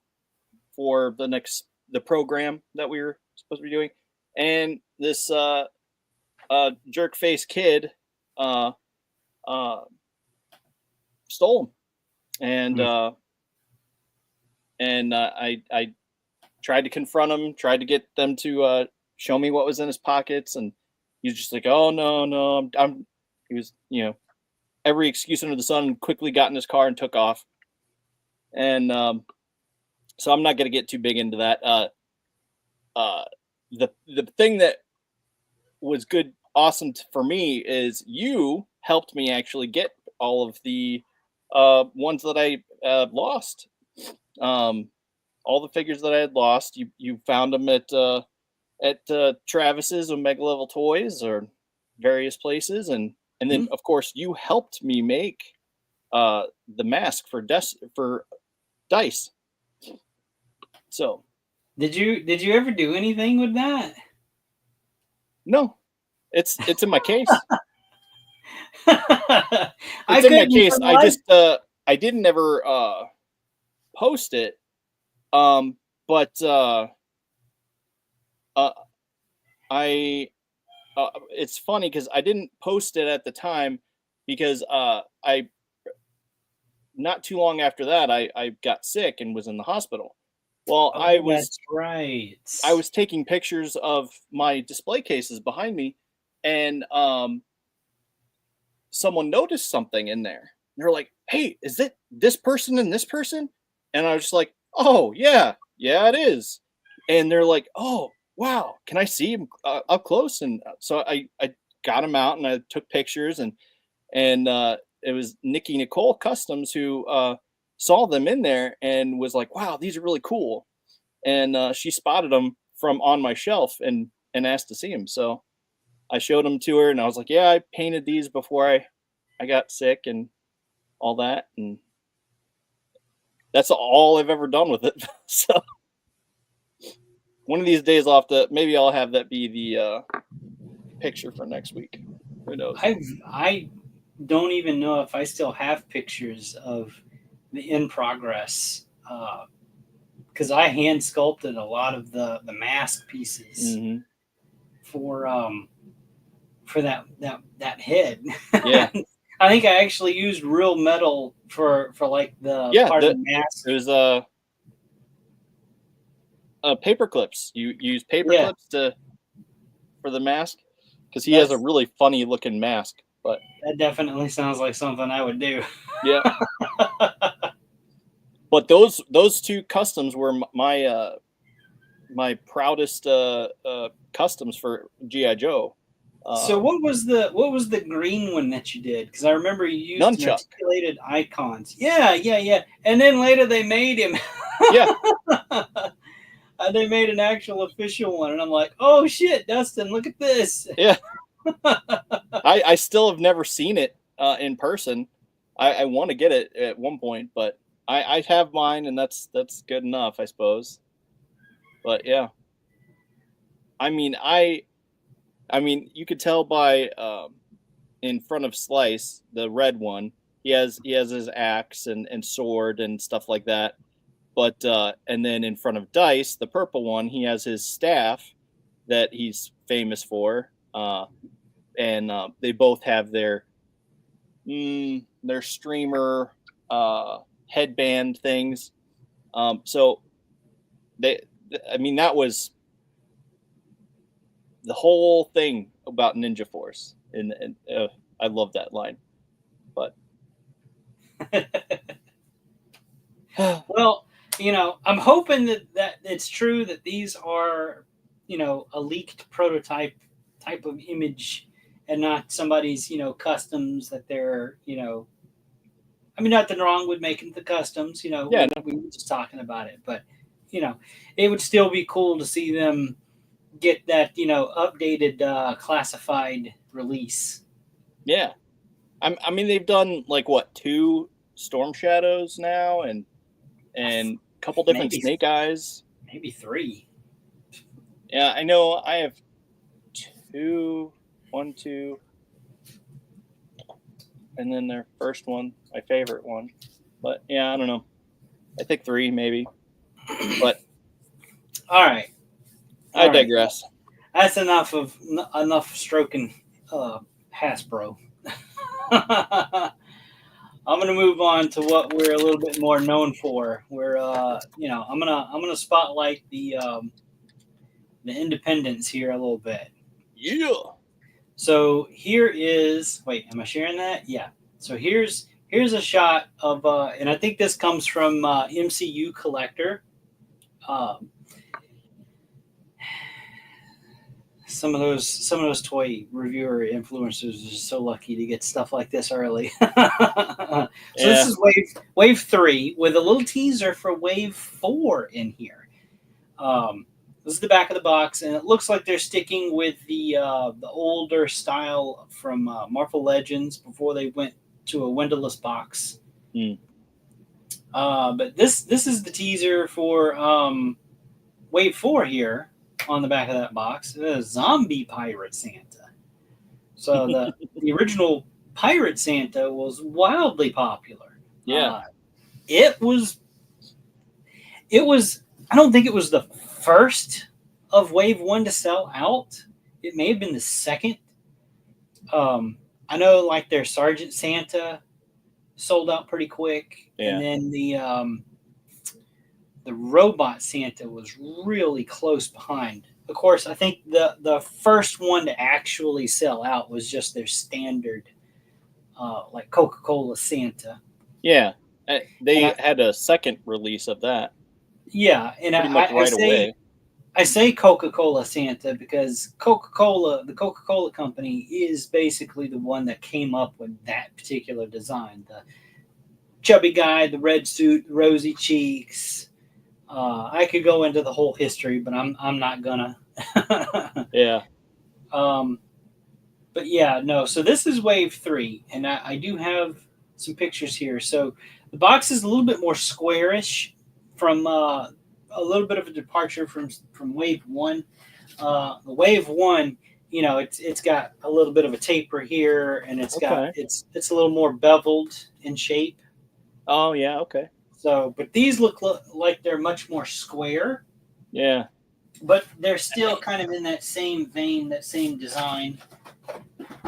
[SPEAKER 1] for the program that we were supposed to be doing, and this jerk face kid uh, uh, stole them, and I tried to confront him, tried to get them to show me what was in his pockets, and he's just like, "Oh no, I'm." He was, every excuse under the sun. Quickly got in his car and took off, and so I'm not going to get too big into that. The thing that was good, awesome for me is you helped me actually get all of the ones that I lost. All the figures that I had lost, you found them at Travis's Omega Level Toys or various places, and then of course you helped me make the mask for Dice. So
[SPEAKER 2] Did you ever do anything with that?
[SPEAKER 1] no, it's in my case.
[SPEAKER 2] I
[SPEAKER 1] It's in my
[SPEAKER 2] couldn't
[SPEAKER 1] case.
[SPEAKER 2] for
[SPEAKER 1] I
[SPEAKER 2] life.
[SPEAKER 1] just I didn't ever post it. But I it's funny because I didn't post it at the time because I not too long after that I got sick and was in the hospital. Well,
[SPEAKER 2] Oh, that's right.
[SPEAKER 1] I was taking pictures of my display cases behind me, and someone noticed something in there. They're like, "Hey, is it this person and this person?" And I was just like, "Oh yeah, it is." And they're like, "Oh wow, can I see him up close?" And so I got him out and I took pictures, and it was Nikki Nicole Customs who saw them in there and was like, "Wow, these are really cool." And she spotted them from on my shelf and asked to see them. So I showed them to her, and I was like, "Yeah, I painted these before I got sick and all that." And that's all I've ever done with it. So one of these days maybe I'll have that be the picture for next week. Who knows?
[SPEAKER 2] I don't even know if I still have pictures of the in progress because I hand sculpted a lot of the mask pieces
[SPEAKER 1] Mm-hmm.
[SPEAKER 2] for that head.
[SPEAKER 1] Yeah.
[SPEAKER 2] I think I actually used real metal for like the part of the mask.
[SPEAKER 1] It was paper clips. You use paper
[SPEAKER 2] Yeah.
[SPEAKER 1] clips for the mask because he has a
[SPEAKER 2] That's
[SPEAKER 1] really funny looking mask. But
[SPEAKER 2] that definitely sounds like something I would do.
[SPEAKER 1] yeah, but those two customs were my my proudest customs for GI Joe.
[SPEAKER 2] So what was the green one that you did? Because I remember you used an
[SPEAKER 1] Nunchuck.
[SPEAKER 2] articulated icons. Yeah. And then later they made him.
[SPEAKER 1] Yeah.
[SPEAKER 2] They made an actual official one, and I'm like, oh shit, Dustin, look at this.
[SPEAKER 1] Yeah. I still have never seen it in person. I want to get it at one point, but I have mine, and that's good enough, I suppose. But yeah, I mean, you could tell by in front of Slice, the red one, he has his axe and sword and stuff like that. But and then in front of Dice, the purple one, he has his staff that he's famous for. And they both have their streamer headband things. So that was the whole thing about Ninja Force, and I love that line. But
[SPEAKER 2] Well, I'm hoping that it's true that these are, a leaked prototype type of image and not somebody's, customs that they're, I mean, nothing wrong with making the customs,
[SPEAKER 1] yeah,
[SPEAKER 2] we were just talking about it, but, it would still be cool to see them get that, updated, classified release.
[SPEAKER 1] yeah. I mean, they've done like what, 2 Storm Shadows now, and a couple different
[SPEAKER 2] Maybe,
[SPEAKER 1] Snake Eyes.
[SPEAKER 2] maybe 3.
[SPEAKER 1] Yeah, I know. I have 2, 1, 2, and then their first one, my favorite one. But yeah, I don't know. I think 3 maybe, but
[SPEAKER 2] All right.
[SPEAKER 1] I digress.
[SPEAKER 2] That's enough stroking Hasbro. I'm gonna move on to what we're a little bit more known for. I'm gonna spotlight the independents here a little bit.
[SPEAKER 1] Yeah.
[SPEAKER 2] So here is. Wait, am I sharing that? Yeah. So here's a shot of, and I think this comes from MCU Collector. Um, some of those toy reviewer influencers are just so lucky to get stuff like this early. So this is wave 3 with a little teaser for wave 4 in here. This is the back of the box, and it looks like they're sticking with the older style from Marvel Legends before they went to a windowless box. But this is the teaser for wave 4 here. On the back of that box, a zombie pirate Santa. So the original pirate Santa was wildly popular.
[SPEAKER 1] Yeah.
[SPEAKER 2] It was. I don't think it was the first of wave 1 to sell out. It may have been the second. I know, like, their Sergeant Santa sold out pretty quick, and then the robot Santa was really close behind. Of course, I think the first one to actually sell out was just their standard, like Coca-Cola Santa.
[SPEAKER 1] Yeah, they had a second release of that.
[SPEAKER 2] Yeah, and I say Coca-Cola Santa because the Coca-Cola company is basically the one that came up with that particular design. The chubby guy, the red suit, rosy cheeks. I could go into the whole history, but I'm not gonna.
[SPEAKER 1] Yeah.
[SPEAKER 2] But yeah, no. So this is wave 3, and I do have some pictures here. So the box is a little bit more squarish, from a little bit of a departure from wave 1. The wave 1, it's got a little bit of a taper here, and it's a little more beveled in shape.
[SPEAKER 1] Oh yeah, okay.
[SPEAKER 2] So, but these look like they're much more square.
[SPEAKER 1] Yeah.
[SPEAKER 2] But they're still kind of in that same vein, that same design.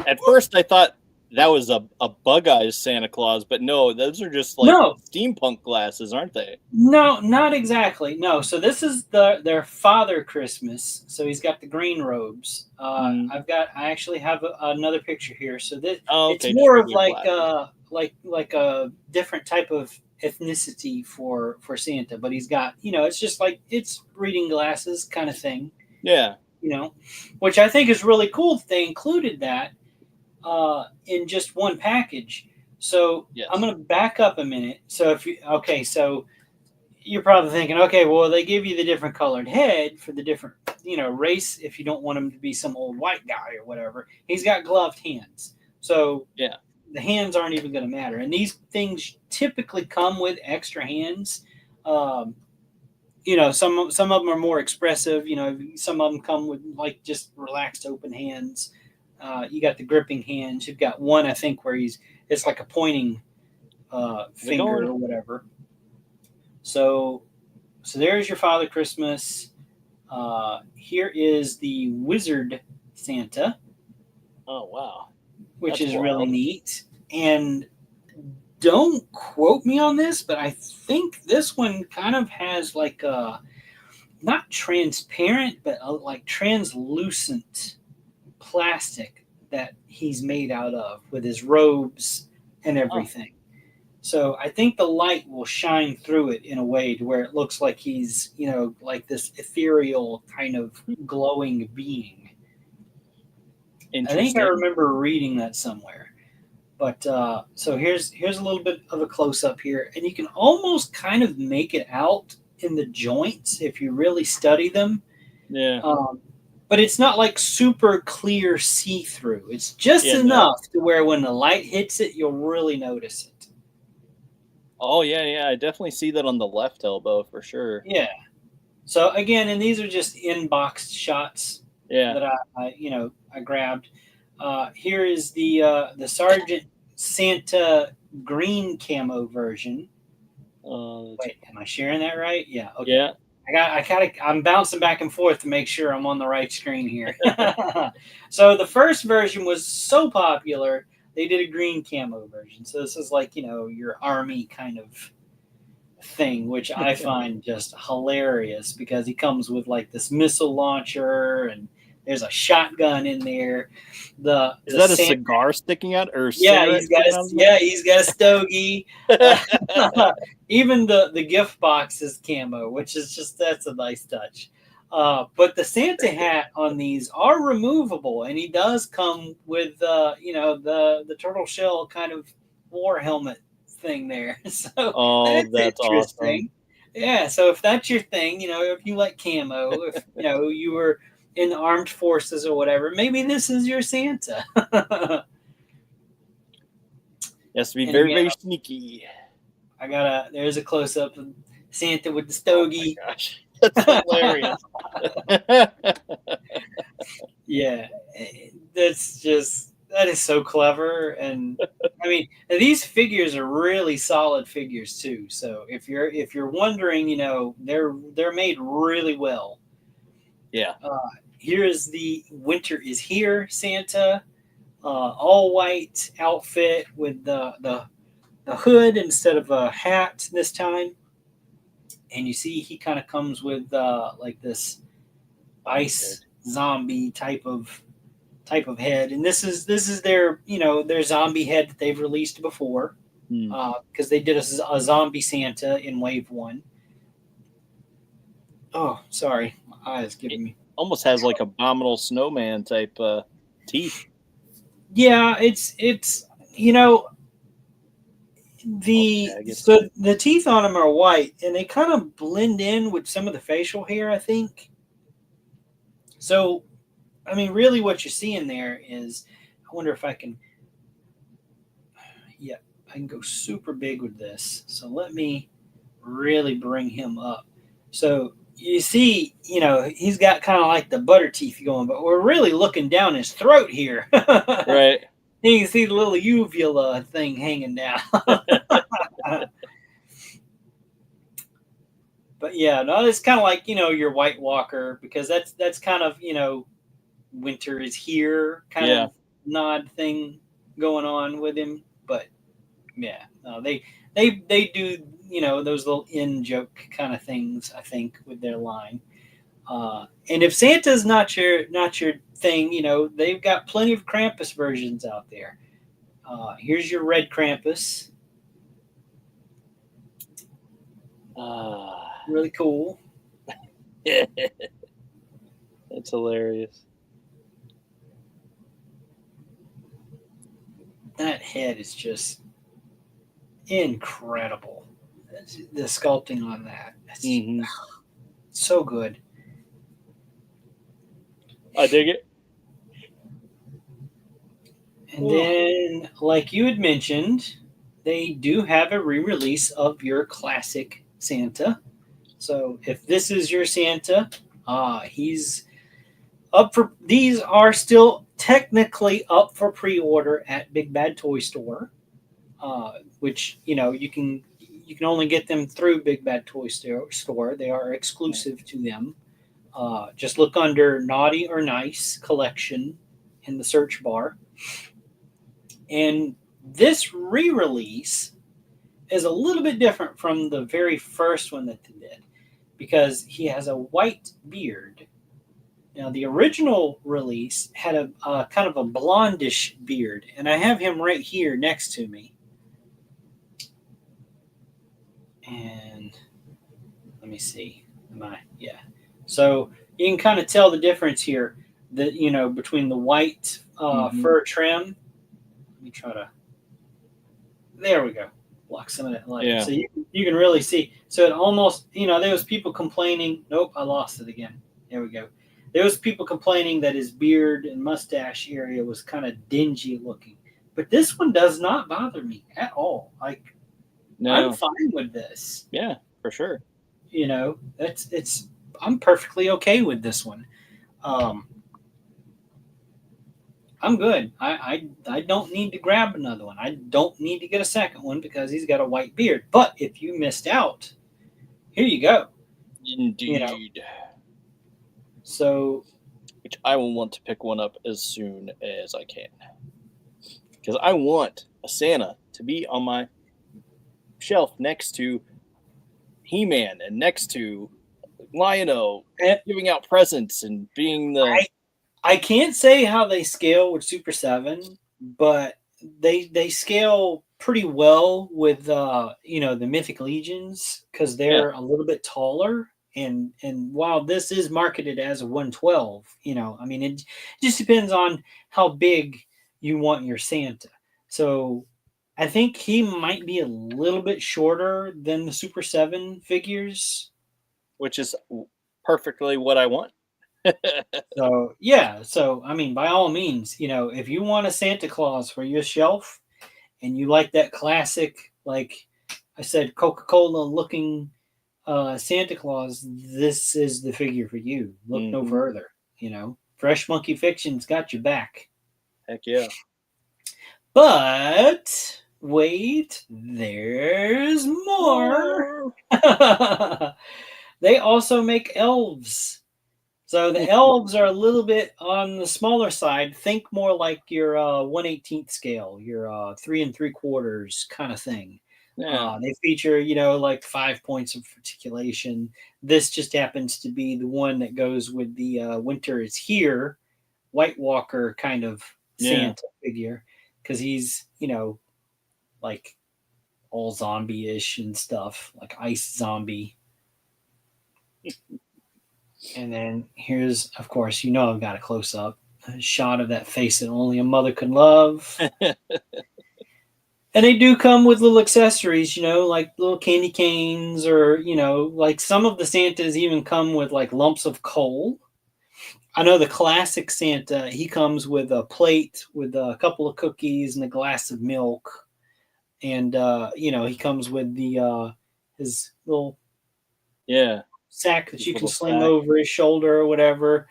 [SPEAKER 1] At first, I thought that was a Bug Eyes Santa Claus, but no, those are just like steampunk glasses, aren't they?
[SPEAKER 2] No, not exactly. No, so this is their Father Christmas. So he's got the green robes. I actually have another picture here. So this it's more of like a different type of ethnicity for Santa, but he's got, it's just like, it's reading glasses kind of thing.
[SPEAKER 1] Yeah.
[SPEAKER 2] Which I think is really cool that they included that in just one package. So I'm going to back up a minute. So so you're probably thinking, okay, well, they give you the different colored head for the different, race. If you don't want him to be some old white guy or whatever, he's got gloved hands. So the hands aren't even going to matter. And these things typically come with extra hands. Some of them are more expressive. Some of them come with like just relaxed open hands. You got the gripping hands. You've got one, I think, where it's like a pointing finger or whatever. So there's your Father Christmas. Here is the Wizard Santa.
[SPEAKER 1] Oh, wow.
[SPEAKER 2] Which is really neat. And don't quote me on this, but I think this one kind of has like a, not transparent, but like translucent plastic that he's made out of with his robes. and everything. So I think the light will shine through it in a way to where it looks like he's, like this ethereal kind of glowing being. I think I remember reading that somewhere. But so here's a little bit of a close up here, and you can almost kind of make it out in the joints if you really study them.
[SPEAKER 1] Yeah.
[SPEAKER 2] But it's not like super clear see through. It's just enough to where when the light hits it, you'll really notice it.
[SPEAKER 1] Oh yeah, I definitely see that on the left elbow for sure.
[SPEAKER 2] Yeah. So again, and these are just inboxed shots that I grabbed. Here is the Sergeant Santa green camo version. Wait, am I sharing that right? Yeah. Okay.
[SPEAKER 1] Yeah.
[SPEAKER 2] I'm bouncing back and forth to make sure I'm on the right screen here. So the first version was so popular, they did a green camo version. So this is like, your army kind of thing, which I find just hilarious because he comes with like this missile launcher and there's a shotgun in there.
[SPEAKER 1] Is that a cigar sticking out or
[SPEAKER 2] he's got a stogie. Even the gift box is camo, which is that's a nice touch. But the Santa hat on these are removable, and he does come with the turtle shell kind of war helmet thing there. So that's interesting. Awesome. Yeah, so if that's your thing, if you like camo, if you were in the armed forces or whatever, maybe this is your Santa.
[SPEAKER 1] Has to be very sneaky.
[SPEAKER 2] There's a close up of Santa with the stogie.
[SPEAKER 1] Oh my gosh, that's hilarious.
[SPEAKER 2] Yeah, that is so clever. And I mean, these figures are really solid figures too. So if you're wondering, they're made really well.
[SPEAKER 1] Yeah.
[SPEAKER 2] Here is the Winter is Here Santa, all white outfit with the hood instead of a hat this time. And you see he kind of comes with like this ice zombie type of head, and this is their their zombie head that they've released before, because they did a zombie Santa in Wave 1. Oh, sorry, my eye is giving me.
[SPEAKER 1] Almost has like Abominable Snowman type teeth.
[SPEAKER 2] Yeah, it's the teeth on them are white, and they kind of blend in with some of the facial hair, I think. So, I mean, really what you're seeing there is, I wonder if I can, I can go super big with this. So let me really bring him up. So you see, he's got kind of like the butter teeth going, but we're really looking down his throat here.
[SPEAKER 1] Right.
[SPEAKER 2] You can see the little uvula thing hanging down. But yeah, no, it's kind of like, your White Walker, because that's kind of, Winter is Here kind of nod thing going on with him. But yeah, no, they do, those little in-joke kind of things, I think, with their line. And if Santa's not your thing, they've got plenty of Krampus versions out there. Here's your red Krampus. Really cool.
[SPEAKER 1] That's hilarious.
[SPEAKER 2] That head is just incredible. The sculpting on that. So good.
[SPEAKER 1] I dig it.
[SPEAKER 2] And then, like you had mentioned, they do have a re-release of your classic Santa. So if this is your Santa, he's up for. These are still technically up for pre-order at Big Bad Toy Store, which you can only get them through Big Bad Toy Store. They are exclusive to them. Just look under Naughty or Nice Collection in the search bar. And this re-release is a little bit different from the very first one that they did, because he has a white beard. Now, the original release had a kind of a blondish beard, and I have him right here next to me. And let me see. Yeah. So you can kind of tell the difference here that, between the white fur trim. Let me try to, there we go. Block some of that light.
[SPEAKER 1] Yeah.
[SPEAKER 2] So you can really see. So it almost, there was people complaining. Nope, I lost it again. There we go. There was people complaining that his beard and mustache area was kind of dingy looking. But this one does not bother me at all. Like, I'm fine with this.
[SPEAKER 1] Yeah, for sure.
[SPEAKER 2] I'm perfectly okay with this one. I'm good. I don't need to grab another one. I don't need to get a second one because he's got a white beard. But if you missed out, here you go.
[SPEAKER 1] Indeed.
[SPEAKER 2] So,
[SPEAKER 1] which I will want to pick one up as soon as I can, because I want a Santa to be on my shelf next to He-Man and next to Lion-O, giving out presents and being the.
[SPEAKER 2] I can't say how they scale with Super 7, but they scale pretty well with the Mythic Legions because they're a little bit taller. And while this is marketed as a 112, it just depends on how big you want your Santa. So I think he might be a little bit shorter than the Super 7 figures.
[SPEAKER 1] Which is perfectly what I want.
[SPEAKER 2] So, by all means, if you want a Santa Claus for your shelf and you like that classic, like I said, Coca-Cola looking Santa Claus, this is the figure for you. Look no further. Fresh Monkey Fiction's got your back.
[SPEAKER 1] Heck yeah.
[SPEAKER 2] But wait, there's more. They also make elves. So the elves are a little bit on the smaller side. Think more like your 1/18 scale, your 3 3/4 kind of thing.
[SPEAKER 1] Yeah.
[SPEAKER 2] They feature, like 5 points of articulation. This just happens to be the one that goes with the Winter is Here, White Walker kind of Santa figure, because he's, like all zombie-ish and stuff, like ice zombie. And then here's, of course, I've got a close-up shot of that face that only a mother could love. And they do come with little accessories, like little candy canes, or, like some of the Santas even come with like lumps of coal. I know the classic Santa, he comes with a plate with a couple of cookies and a glass of milk. And, he comes with his little sack that you can sling over his shoulder or whatever.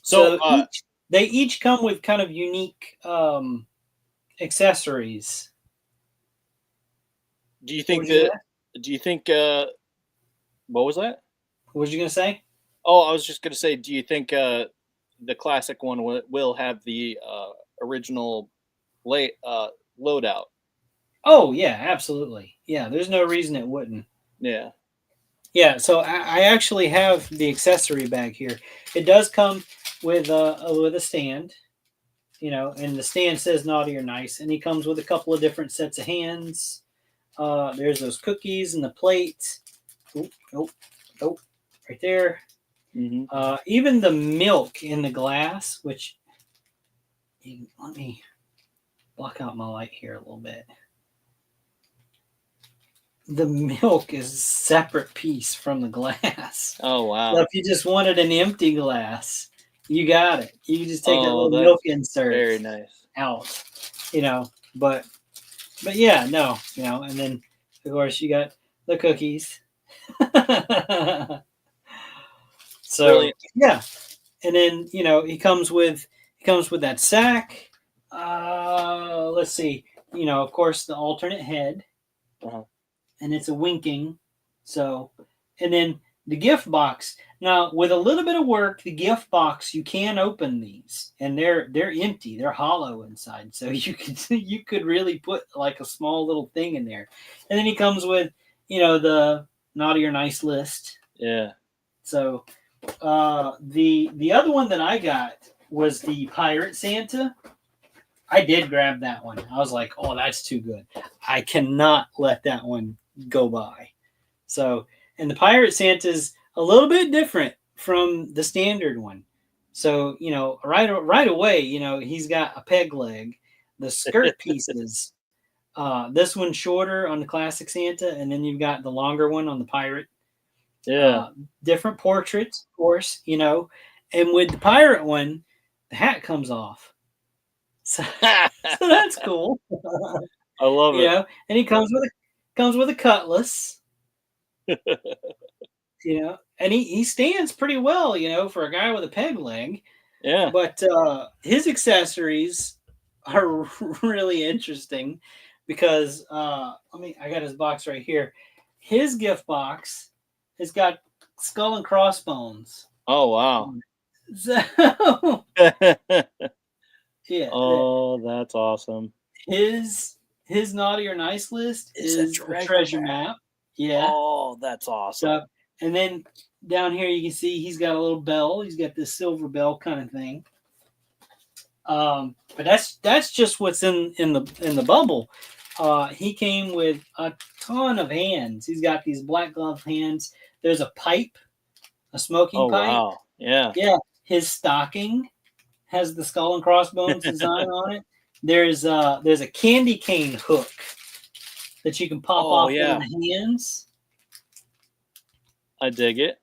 [SPEAKER 2] So they each come with kind of unique accessories.
[SPEAKER 1] Do you think what was that?
[SPEAKER 2] What was you going to say?
[SPEAKER 1] Oh, I was just going to say, do you think the classic one will have the original loadout?
[SPEAKER 2] Oh, yeah, absolutely. Yeah, there's no reason it wouldn't.
[SPEAKER 1] Yeah.
[SPEAKER 2] Yeah, so I actually have the accessory bag here. It does come with a stand, and the stand says naughty or nice, and he comes with a couple of different sets of hands. There's those cookies and the plate. Oh, right there.
[SPEAKER 1] Mm-hmm.
[SPEAKER 2] Even the milk in the glass, which let me block out my light here a little bit. The milk is a separate piece from the glass.
[SPEAKER 1] Oh, wow.
[SPEAKER 2] So if you just wanted an empty glass, you got it. You can just take that little milk insert
[SPEAKER 1] very nice
[SPEAKER 2] out, but yeah, no, and then of course you got the cookies. So brilliant. Yeah. And then, he comes with that sack. Let's see, of course the alternate head.
[SPEAKER 1] Uh-huh.
[SPEAKER 2] And it's a winking. So, and then the gift box. Now, with a little bit of work, the gift box, you can open these, and they're empty. They're hollow inside. So you could really put like a small little thing in there. And then he comes with, the naughty or nice list.
[SPEAKER 1] Yeah.
[SPEAKER 2] So, the other one that I got was the Pirate Santa. I did grab that one. I was like, oh, that's too good. I cannot let that one go by. So, and the Pirate Santa's a little bit different from the standard one. So, right away, he's got a peg leg. The skirt pieces, this one's shorter on the classic Santa, and then you've got the longer one on the pirate.
[SPEAKER 1] Yeah.
[SPEAKER 2] Different portraits, of course, and with the pirate one, the hat comes off. So, so that's cool.
[SPEAKER 1] I love it.
[SPEAKER 2] And he comes with a cutlass. And he stands pretty well, for a guy with a peg leg.
[SPEAKER 1] Yeah.
[SPEAKER 2] But his accessories are really interesting because I got his box right here. His gift box has got skull and crossbones.
[SPEAKER 1] Oh wow.
[SPEAKER 2] So yeah.
[SPEAKER 1] Oh, that's awesome.
[SPEAKER 2] His naughty or nice list is a treasure map. Yeah.
[SPEAKER 1] Oh, that's awesome.
[SPEAKER 2] So, and then down here you can see he's got a little bell. He's got this silver bell kind of thing. But that's just what's in the bubble. He came with a ton of hands. He's got these black glove hands. There's a pipe, a smoking pipe.
[SPEAKER 1] Wow. Yeah.
[SPEAKER 2] Yeah. His stocking has the skull and crossbones design on it. There's a candy cane hook that you can pop off one of the hands.
[SPEAKER 1] I dig it.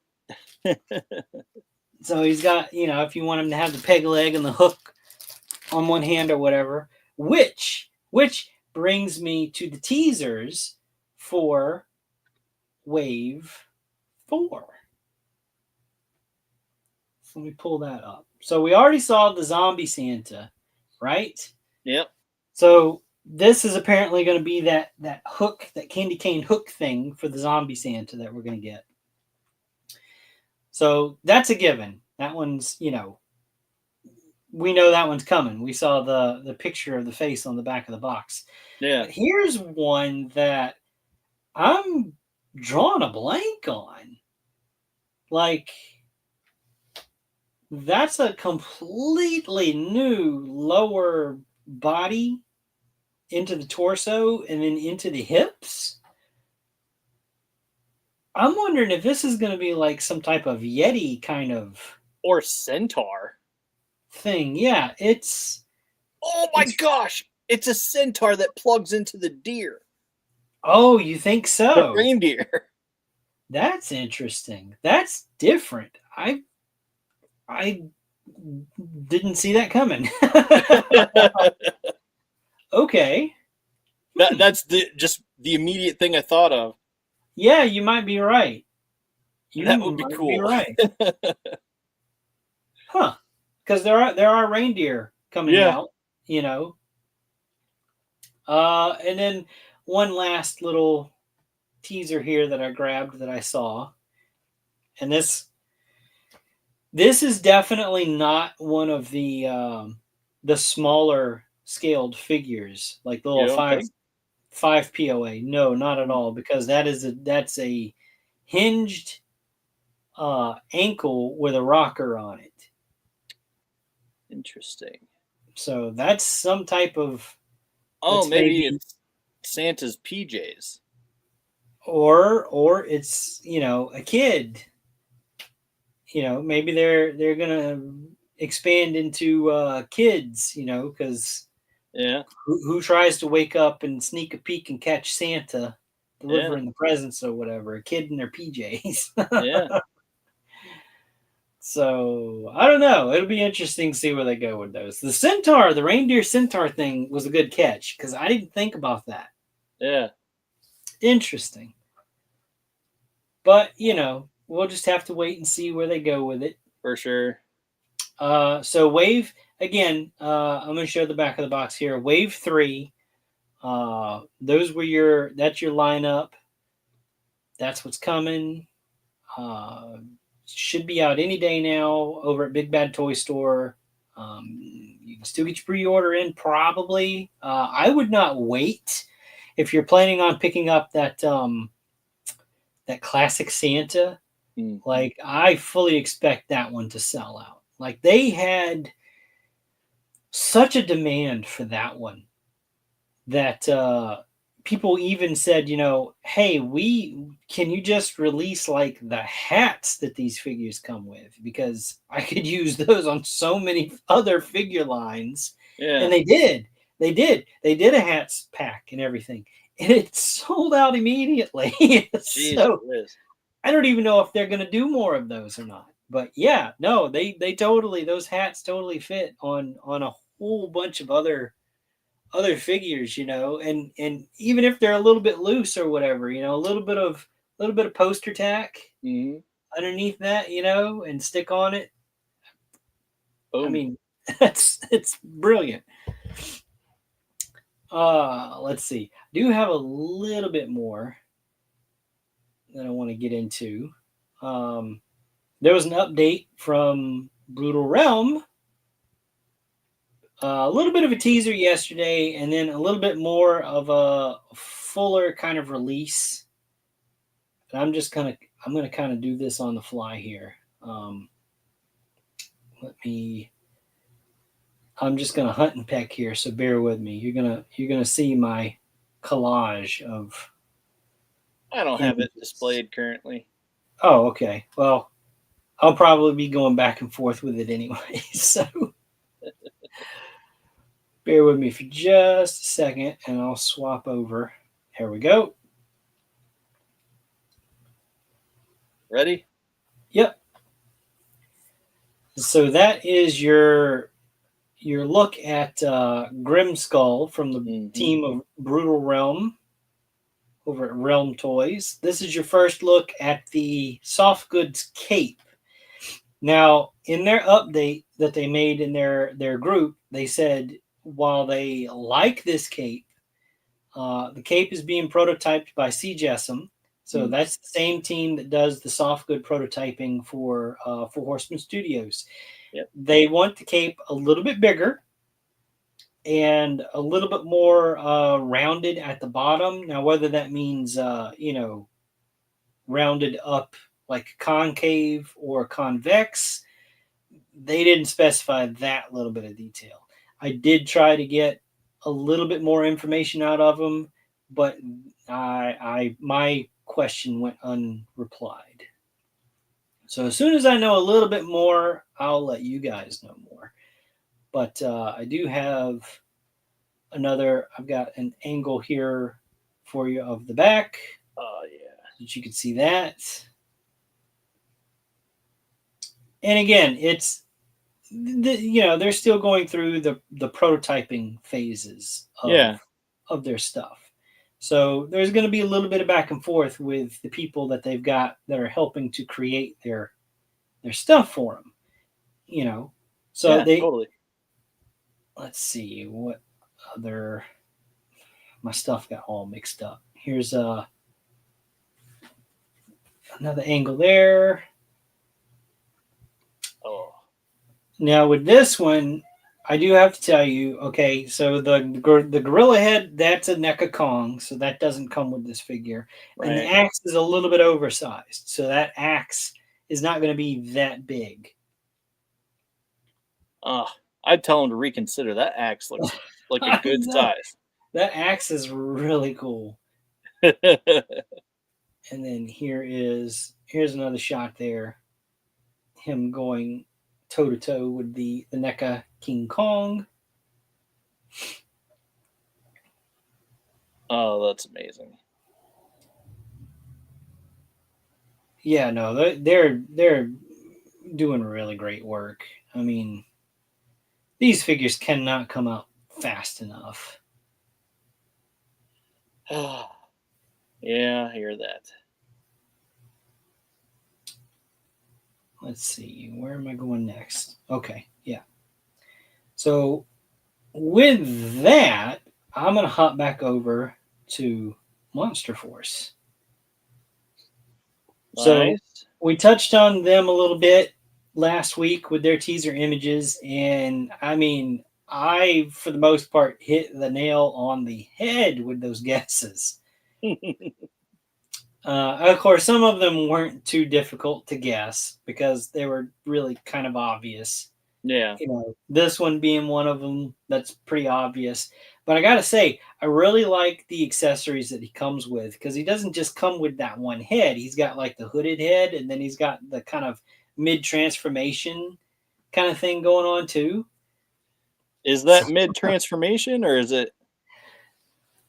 [SPEAKER 2] So he's got, if you want him to have the peg leg and the hook on one hand or whatever, which brings me to the teasers for Wave 4. So let me pull that up. So we already saw the zombie Santa, right?
[SPEAKER 1] Yep.
[SPEAKER 2] So this is apparently going to be that hook, that candy cane hook thing for the zombie Santa that we're going to get. So that's a given. That one's, we know that one's coming. We saw the picture of the face on the back of the box.
[SPEAKER 1] Yeah.
[SPEAKER 2] But here's one that I'm drawing a blank on. Like, that's a completely new lower body into the torso and then into the hips. I'm wondering if this is going to be like some type of Yeti kind of
[SPEAKER 1] or centaur
[SPEAKER 2] thing. Yeah, it's.
[SPEAKER 1] Oh my gosh! It's a centaur that plugs into the deer.
[SPEAKER 2] Oh, you think so?
[SPEAKER 1] The reindeer.
[SPEAKER 2] That's interesting. That's different. I didn't see that coming. Okay.
[SPEAKER 1] That's just the immediate thing I thought of.
[SPEAKER 2] Yeah, you might be right.
[SPEAKER 1] That would be cool.
[SPEAKER 2] Be right. Huh? Because there are reindeer coming out, And then one last little teaser here that I grabbed that I saw, and this is definitely not one of the smaller scaled figures, like the little five POA. No, not at all, because that's a hinged ankle with a rocker on it.
[SPEAKER 1] Interesting.
[SPEAKER 2] So that's some type of.
[SPEAKER 1] Oh, maybe it's Santa's PJs.
[SPEAKER 2] Or it's a kid. Maybe they're gonna expand into kids. Because who tries to wake up and sneak a peek and catch Santa delivering the presents or whatever? A kid in their PJs.
[SPEAKER 1] Yeah.
[SPEAKER 2] So I don't know. It'll be interesting to see where they go with those. The centaur, the reindeer centaur thing was a good catch because I didn't think about that.
[SPEAKER 1] Yeah.
[SPEAKER 2] Interesting. But, we'll just have to wait and see where they go with it.
[SPEAKER 1] For sure.
[SPEAKER 2] So Wave, again, I'm going to show the back of the box here. Wave 3, that's your lineup. That's what's coming. Should be out any day now over at Big Bad Toy Store. You can still get your pre-order in, probably. I would not wait if you're planning on picking up that classic Santa. Like, I fully expect that one to sell out. Like, they had such a demand for that one that people even said, hey, can you just release like the hats that these figures come with? Because I could use those on so many other figure lines.
[SPEAKER 1] Yeah.
[SPEAKER 2] And they did. They did a hats pack and everything. And it sold out immediately.
[SPEAKER 1] Jeez,
[SPEAKER 2] So
[SPEAKER 1] Liz.
[SPEAKER 2] I don't even know if they're gonna do more of those or not. But yeah, no, they totally, those hats totally fit on a whole bunch of other figures, and even if they're a little bit loose or whatever, a little bit of poster tack
[SPEAKER 1] Mm-hmm.
[SPEAKER 2] underneath that, and stick on it. I
[SPEAKER 1] Boom.
[SPEAKER 2] mean, it's brilliant. Let's see. I do have a little bit more that I want to get into. There was an update from Brutal Realm. A little bit of a teaser yesterday, and then a little bit more of a fuller kind of release. And I'm gonna kind of do this on the fly here. Let me. I'm just gonna hunt and peck here, so bear with me. You're gonna see my collage of.
[SPEAKER 1] I don't have it
[SPEAKER 2] images.
[SPEAKER 1] displayed currently.
[SPEAKER 2] Oh, okay. Well, I'll probably be going back and forth with it anyway. So bear with me for just a second, and I'll swap over. Here we go.
[SPEAKER 1] Ready?
[SPEAKER 2] Yep. So that is your look at Grimskull from the team of Brutal Realm over at Realm Toys. This is your first look at the soft goods cape. Now, in their update that they made in their group, they said while they like this cape, the cape is being prototyped by CJessam. So that's the same team that does the soft good prototyping for Horseman Studios.
[SPEAKER 1] Yep.
[SPEAKER 2] They want the cape a little bit bigger and a little bit more rounded at the bottom. Now, whether that means rounded up like concave or convex, they didn't specify that little bit of detail. I did try to get a little bit more information out of them, but my question went unreplied. So as soon as I know a little bit more, I'll let you guys know more. But I do have I've got an angle here for you of the back.
[SPEAKER 1] Oh, yeah.
[SPEAKER 2] That you can see that. And again, they're still going through the prototyping phases of their stuff. So there's going to be a little bit of back and forth with the people that they've got that are helping to create their stuff for them. So
[SPEAKER 1] totally.
[SPEAKER 2] Let's see what other. My stuff got all mixed up. Here's another angle there.
[SPEAKER 1] Oh.
[SPEAKER 2] Now with this one, I do have to tell you, okay, so the gorilla head, that's a NECA Kong, so that doesn't come with this figure. Right. And the axe is a little bit oversized, so that axe is not going to be that big.
[SPEAKER 1] I'd tell him to reconsider. That axe looks like a good size.
[SPEAKER 2] That axe is really cool. And then here's another shot there. Him going toe to toe with the NECA King Kong.
[SPEAKER 1] Oh, that's amazing.
[SPEAKER 2] Yeah, no, they're doing really great work. I mean, these figures cannot come out fast enough.
[SPEAKER 1] Yeah, I hear that.
[SPEAKER 2] Let's see, where am I going next? Okay, yeah. So with that, I'm going to hop back over to Monster Force. Nice. So we touched on them a little bit last week with their teaser images, and I mean, I, for the most part, hit the nail on the head with those guesses. Of course, some of them weren't too difficult to guess because they were really kind of obvious.
[SPEAKER 1] Yeah.
[SPEAKER 2] This one being one of them, that's pretty obvious. But I gotta say, I really like the accessories that he comes with, because he doesn't just come with that one head. He's got like the hooded head, and then he's got the kind of mid transformation kind of thing going on too.
[SPEAKER 1] Is
[SPEAKER 2] So,
[SPEAKER 1] that mid transformation, or is it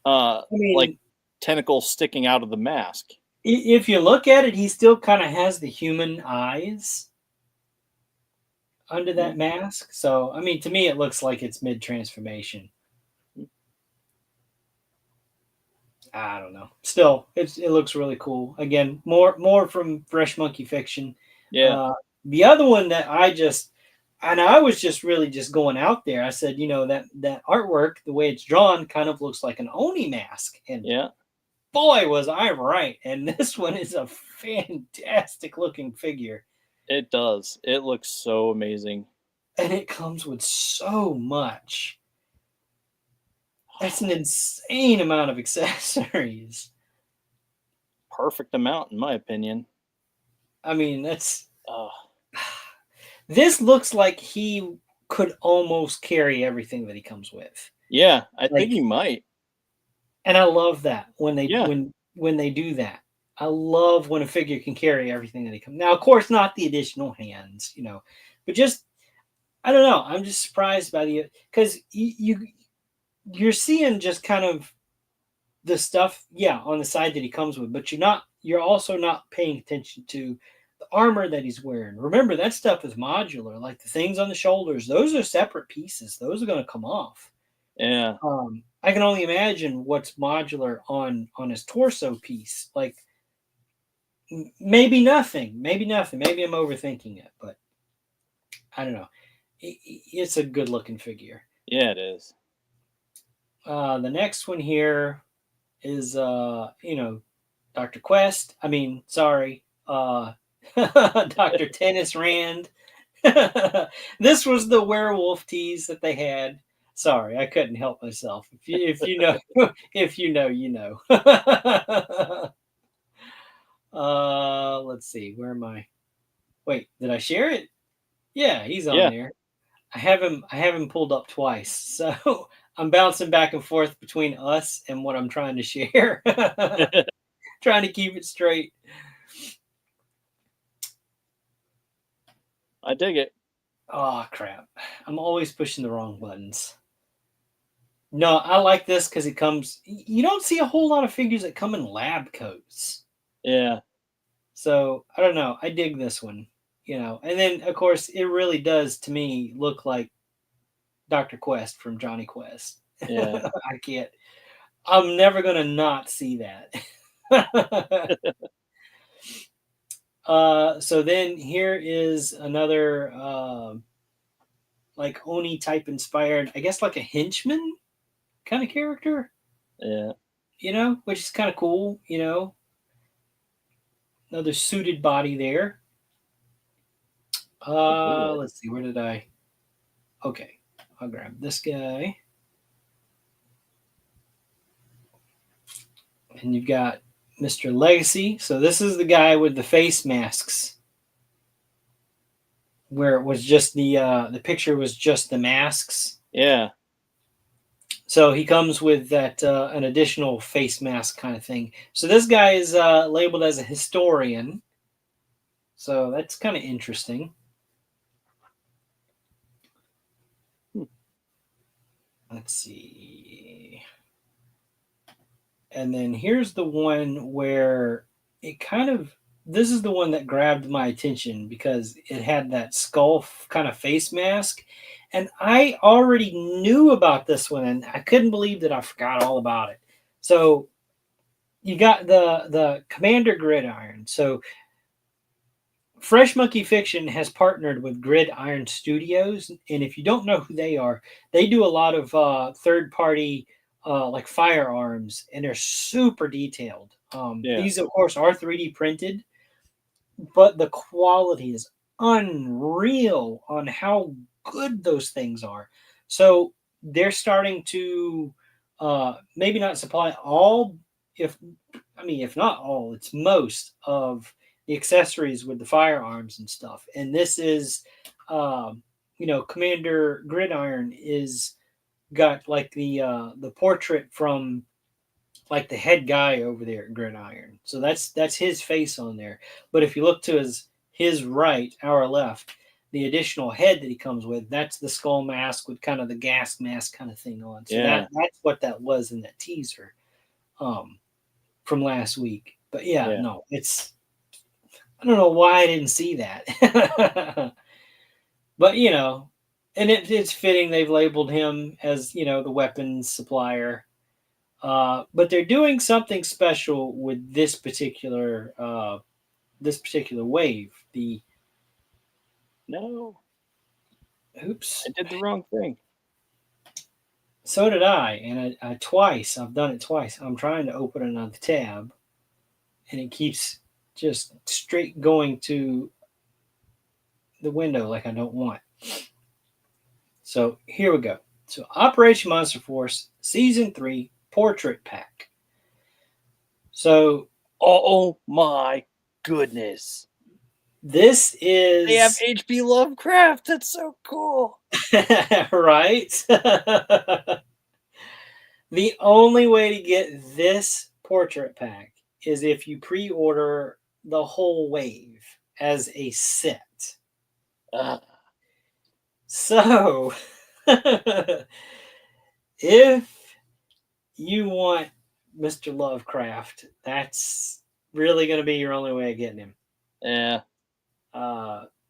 [SPEAKER 2] I
[SPEAKER 1] like
[SPEAKER 2] mean,
[SPEAKER 1] tentacles sticking out of the mask?
[SPEAKER 2] if you look at it, he still kind of has the human eyes under that mask. So, I mean, to me, it looks like it's mid transformation. I don't know. Still, it looks really cool. Again, more from Fresh Monkey Fiction.
[SPEAKER 1] Yeah.
[SPEAKER 2] Uh, the other one that I was just really just going out there. I said, that artwork, the way it's drawn, kind of looks like an Oni mask, and
[SPEAKER 1] Yeah.
[SPEAKER 2] boy, was I right. And this one is a fantastic looking figure,
[SPEAKER 1] It does. It looks so amazing.
[SPEAKER 2] and it comes with so much. That's an insane amount of accessories.
[SPEAKER 1] Perfect amount, in my opinion.
[SPEAKER 2] I mean, that's
[SPEAKER 1] Uh,
[SPEAKER 2] this looks like he could almost carry everything that he comes with.
[SPEAKER 1] yeah, I think
[SPEAKER 2] Like,
[SPEAKER 1] he might.
[SPEAKER 2] and I love that when they
[SPEAKER 1] Yeah.
[SPEAKER 2] when they do that. I love when a figure can carry everything that he comes. Now, of course, not the additional hands, but just I don't know. I'm just surprised by because you're seeing just kind of the stuff, yeah, on the side that he comes with, but you're also not paying attention to the armor that he's wearing. Remember, that stuff is modular. Like the things on the shoulders, those are separate pieces. Those are going to come off.
[SPEAKER 1] Yeah.
[SPEAKER 2] I can only imagine what's modular on his torso piece. Like maybe nothing. Maybe nothing. Maybe I'm overthinking it, but I don't know. It's a good looking figure.
[SPEAKER 1] Yeah, it is.
[SPEAKER 2] The next one here is Dr. Quest. I mean, sorry, Dr. Tennis Rand. This was the werewolf tease that they had. Sorry, I couldn't help myself. If you know, if you know, you know. Let's see. Where am I? Wait, did I share it? Yeah, he's on
[SPEAKER 1] Yeah.
[SPEAKER 2] there. I have him pulled up twice, so I'm bouncing back and forth between us and what I'm trying to share. Trying to keep it straight.
[SPEAKER 1] I dig it.
[SPEAKER 2] Oh crap! I'm always pushing the wrong buttons. No, I like this because it comes. You don't see a whole lot of figures that come in lab coats,
[SPEAKER 1] Yeah.
[SPEAKER 2] so I don't know. I dig this one, And then of course it really does to me look like Dr. Quest from Johnny Quest.
[SPEAKER 1] Yeah.
[SPEAKER 2] I can't. I'm never gonna not see that. So then here is another like Oni type inspired, I guess like a henchman kind of character,
[SPEAKER 1] Yeah.
[SPEAKER 2] which is kind of cool. Another suited body there. Let's see, where did I? Okay, I'll grab this guy. And you've got Mr. Legacy. So this is the guy with the face masks, where it was just the picture was just the masks.
[SPEAKER 1] Yeah.
[SPEAKER 2] So he comes with that an additional face mask kind of thing. So this guy is labeled as a historian. So that's kind of interesting. Let's see. And then here's the one where it kind of this is the one that grabbed my attention because it had that skull kind of face mask. And I already knew about this one and I couldn't believe that I forgot all about it. So you got the Commander Gridiron. So Fresh Monkey Fiction has partnered with Gridiron Studios, and if you don't know who they are, they do a lot of third-party like firearms, and they're super detailed.
[SPEAKER 1] Yeah.
[SPEAKER 2] These, of course, are 3D printed, but the quality is unreal on how good those things are. So they're starting to maybe not supply all, if not all, it's most of the accessories with the firearms and stuff. And this is Commander Gridiron is got like the portrait from like the head guy over there at Gridiron. So that's his face on there. But if you look to his right, our left, the additional head that he comes with, that's the skull mask with kind of the gas mask kind of thing on. So that's what that was in that teaser from last week. But yeah, no, it's I don't know why I didn't see that. But and it's fitting they've labeled him as the weapons supplier. But they're doing something special with this particular wave. Oops,
[SPEAKER 1] I did the wrong thing.
[SPEAKER 2] So did I, and I've done it twice. I'm trying to open another tab, and it keeps just straight going to the window like I don't want. So here we go. So Operation Monster Force Season 3 Portrait Pack. So,
[SPEAKER 1] oh my goodness.
[SPEAKER 2] This is...
[SPEAKER 1] They have H.P. Lovecraft. That's so cool.
[SPEAKER 2] Right? The only way to get this portrait pack is if you pre-order the whole wave as a set. So, if you want Mr. Lovecraft, that's really going to be your only way of getting him.
[SPEAKER 1] Yeah.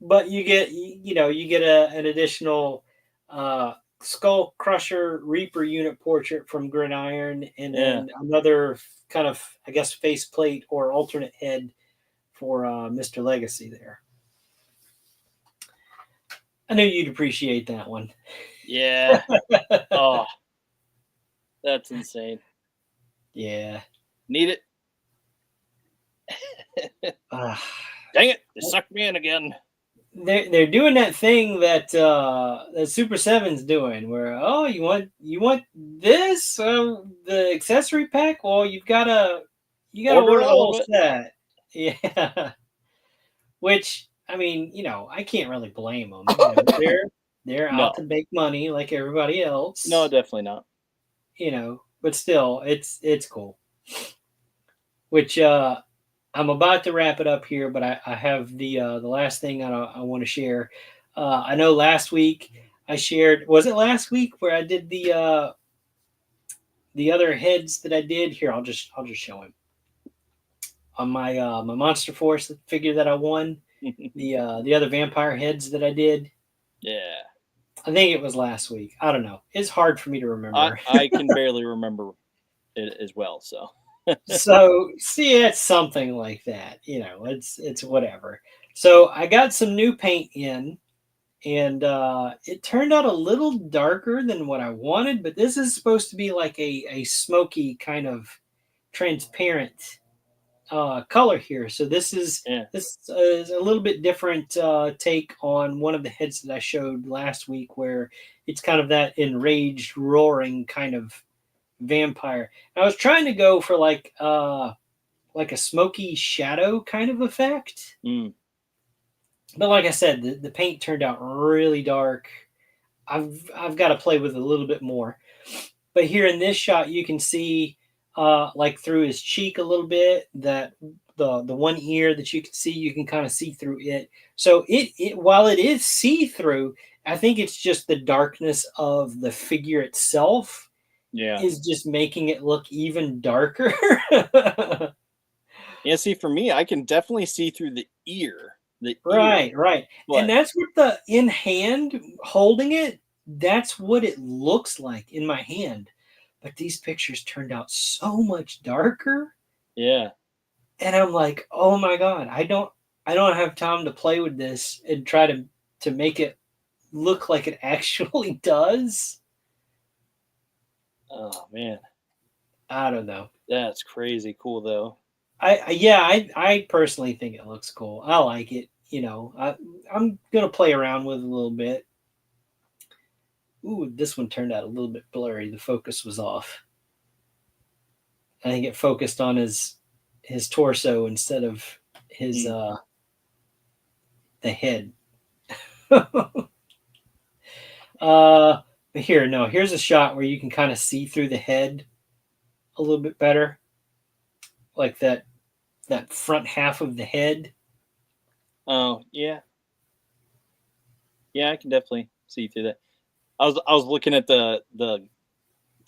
[SPEAKER 2] But you get an additional Skull Crusher Reaper unit portrait from Gridiron, and then another kind of, I guess, faceplate or alternate head for Mr. Legacy there. I knew you'd appreciate that one.
[SPEAKER 1] Yeah. Oh, that's insane.
[SPEAKER 2] Yeah.
[SPEAKER 1] Need it. Dang it! They sucked me in again.
[SPEAKER 2] They're doing that thing that Super 7's doing, where you want this the accessory pack. Well, you gotta order the whole set. Yeah. Which, I mean, I can't really blame them. They're out to make money like everybody else.
[SPEAKER 1] No, definitely not.
[SPEAKER 2] But still, it's cool. Which I'm about to wrap it up here, but I have the last thing I want to share. I know last week I shared. Was it last week where I did the other heads that I did? Here, I'll just show him on my my Monster Force figure that I won. The other vampire heads that I did.
[SPEAKER 1] Yeah.
[SPEAKER 2] I think it was last week. I don't know. It's hard for me to remember.
[SPEAKER 1] I can barely remember it as well. So.
[SPEAKER 2] So see, it's something like that. It's whatever. So I got some new paint in, and it turned out a little darker than what I wanted. But this is supposed to be like a smoky kind of transparent color here. So this is a little bit different take on one of the heads that I showed last week, where it's kind of that enraged, roaring kind of vampire. I was trying to go for like a smoky shadow kind of effect. But like I said, the paint turned out really dark. I've got to play with it a little bit more. But here in this shot, you can see like through his cheek a little bit, that the one ear that you can see, you can kind of see through it. So it while it is see-through, I think it's just the darkness of the figure itself is just making it look even darker.
[SPEAKER 1] Yeah, see, for me, I can definitely see through the ear.
[SPEAKER 2] Right. But, and that's what the in hand holding it, that's what it looks like in my hand. But these pictures turned out so much darker.
[SPEAKER 1] Yeah.
[SPEAKER 2] And I'm like, oh my God, I don't have time to play with this and try to make it look like it actually does.
[SPEAKER 1] Oh man,
[SPEAKER 2] I don't know.
[SPEAKER 1] That's crazy cool though.
[SPEAKER 2] I personally think it looks cool. I like it. I'm gonna play around with it a little bit. Ooh, this one turned out a little bit blurry. The focus was off. I think it focused on his torso instead of his the head. Here's a shot where you can kind of see through the head a little bit better, like that front half of the head.
[SPEAKER 1] Oh yeah, yeah, I can definitely see through that. I was looking at the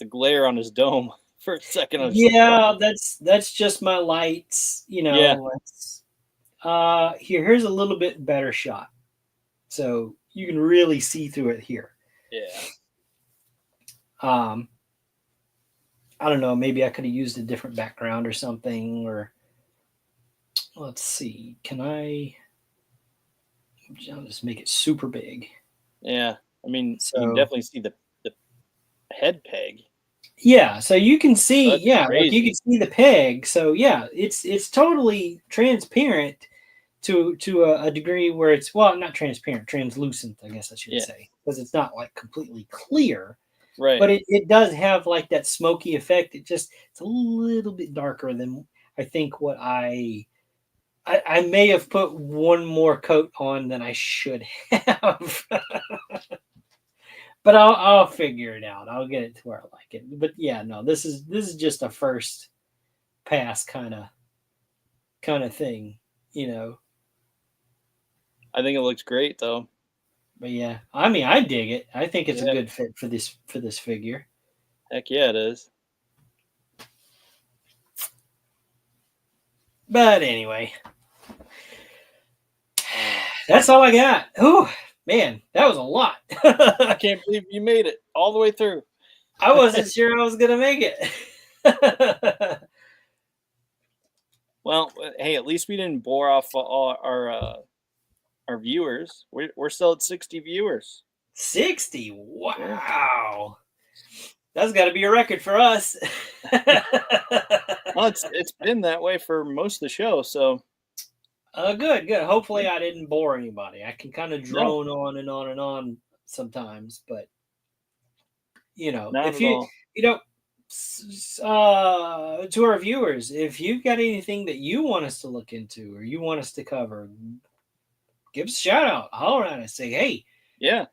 [SPEAKER 1] glare on his dome for a second. I was just like, what?
[SPEAKER 2] Yeah, that's just my lights.
[SPEAKER 1] Yeah,
[SPEAKER 2] Here's a little bit better shot, so you can really see through it here.
[SPEAKER 1] yeah.
[SPEAKER 2] Um, I don't know, maybe I could have used a different background or something, or let's see, I'll just make it super big.
[SPEAKER 1] Yeah, I mean, you can
[SPEAKER 2] So
[SPEAKER 1] definitely see the head peg.
[SPEAKER 2] yeah, so you can see,
[SPEAKER 1] That's
[SPEAKER 2] yeah, like you can
[SPEAKER 1] crazy.
[SPEAKER 2] see the peg. So yeah, it's totally transparent to a degree where it's, well, not transparent, translucent, I guess I should
[SPEAKER 1] Yeah,
[SPEAKER 2] say, because it's not like completely clear,
[SPEAKER 1] right.
[SPEAKER 2] but it does have like that smoky effect. It's a little bit darker than I think what I may have put one more coat on than I should have. But I'll figure it out. I'll get it to where I like it. But yeah, no, this is just a first pass kind of thing, you know.
[SPEAKER 1] I think it looks great though.
[SPEAKER 2] But yeah, I mean, I dig it. I think it's a
[SPEAKER 1] Yeah,
[SPEAKER 2] good fit for this figure.
[SPEAKER 1] heck yeah, it is.
[SPEAKER 2] But anyway,
[SPEAKER 1] Uh,
[SPEAKER 2] that's all I got. Oh man, that was a lot.
[SPEAKER 1] I can't believe you made it all the way through.
[SPEAKER 2] I wasn't sure I was gonna make it.
[SPEAKER 1] Well, hey, at least we didn't bore off all our viewers. We're still at 60 viewers.
[SPEAKER 2] 60.
[SPEAKER 1] Yeah.
[SPEAKER 2] Wow. That's got to be a record for us.
[SPEAKER 1] Well, it's been that way for most of the show. So
[SPEAKER 2] Good, good. Hopefully,
[SPEAKER 1] yeah.
[SPEAKER 2] I didn't bore anybody. I can kind of
[SPEAKER 1] No,
[SPEAKER 2] drone on and on and on sometimes, but
[SPEAKER 1] not
[SPEAKER 2] if
[SPEAKER 1] at all.
[SPEAKER 2] you know, to our viewers, if you've got anything that you want us to look into or you want us to cover, give us a shout out, holler at us, say, hey,
[SPEAKER 1] Yeah,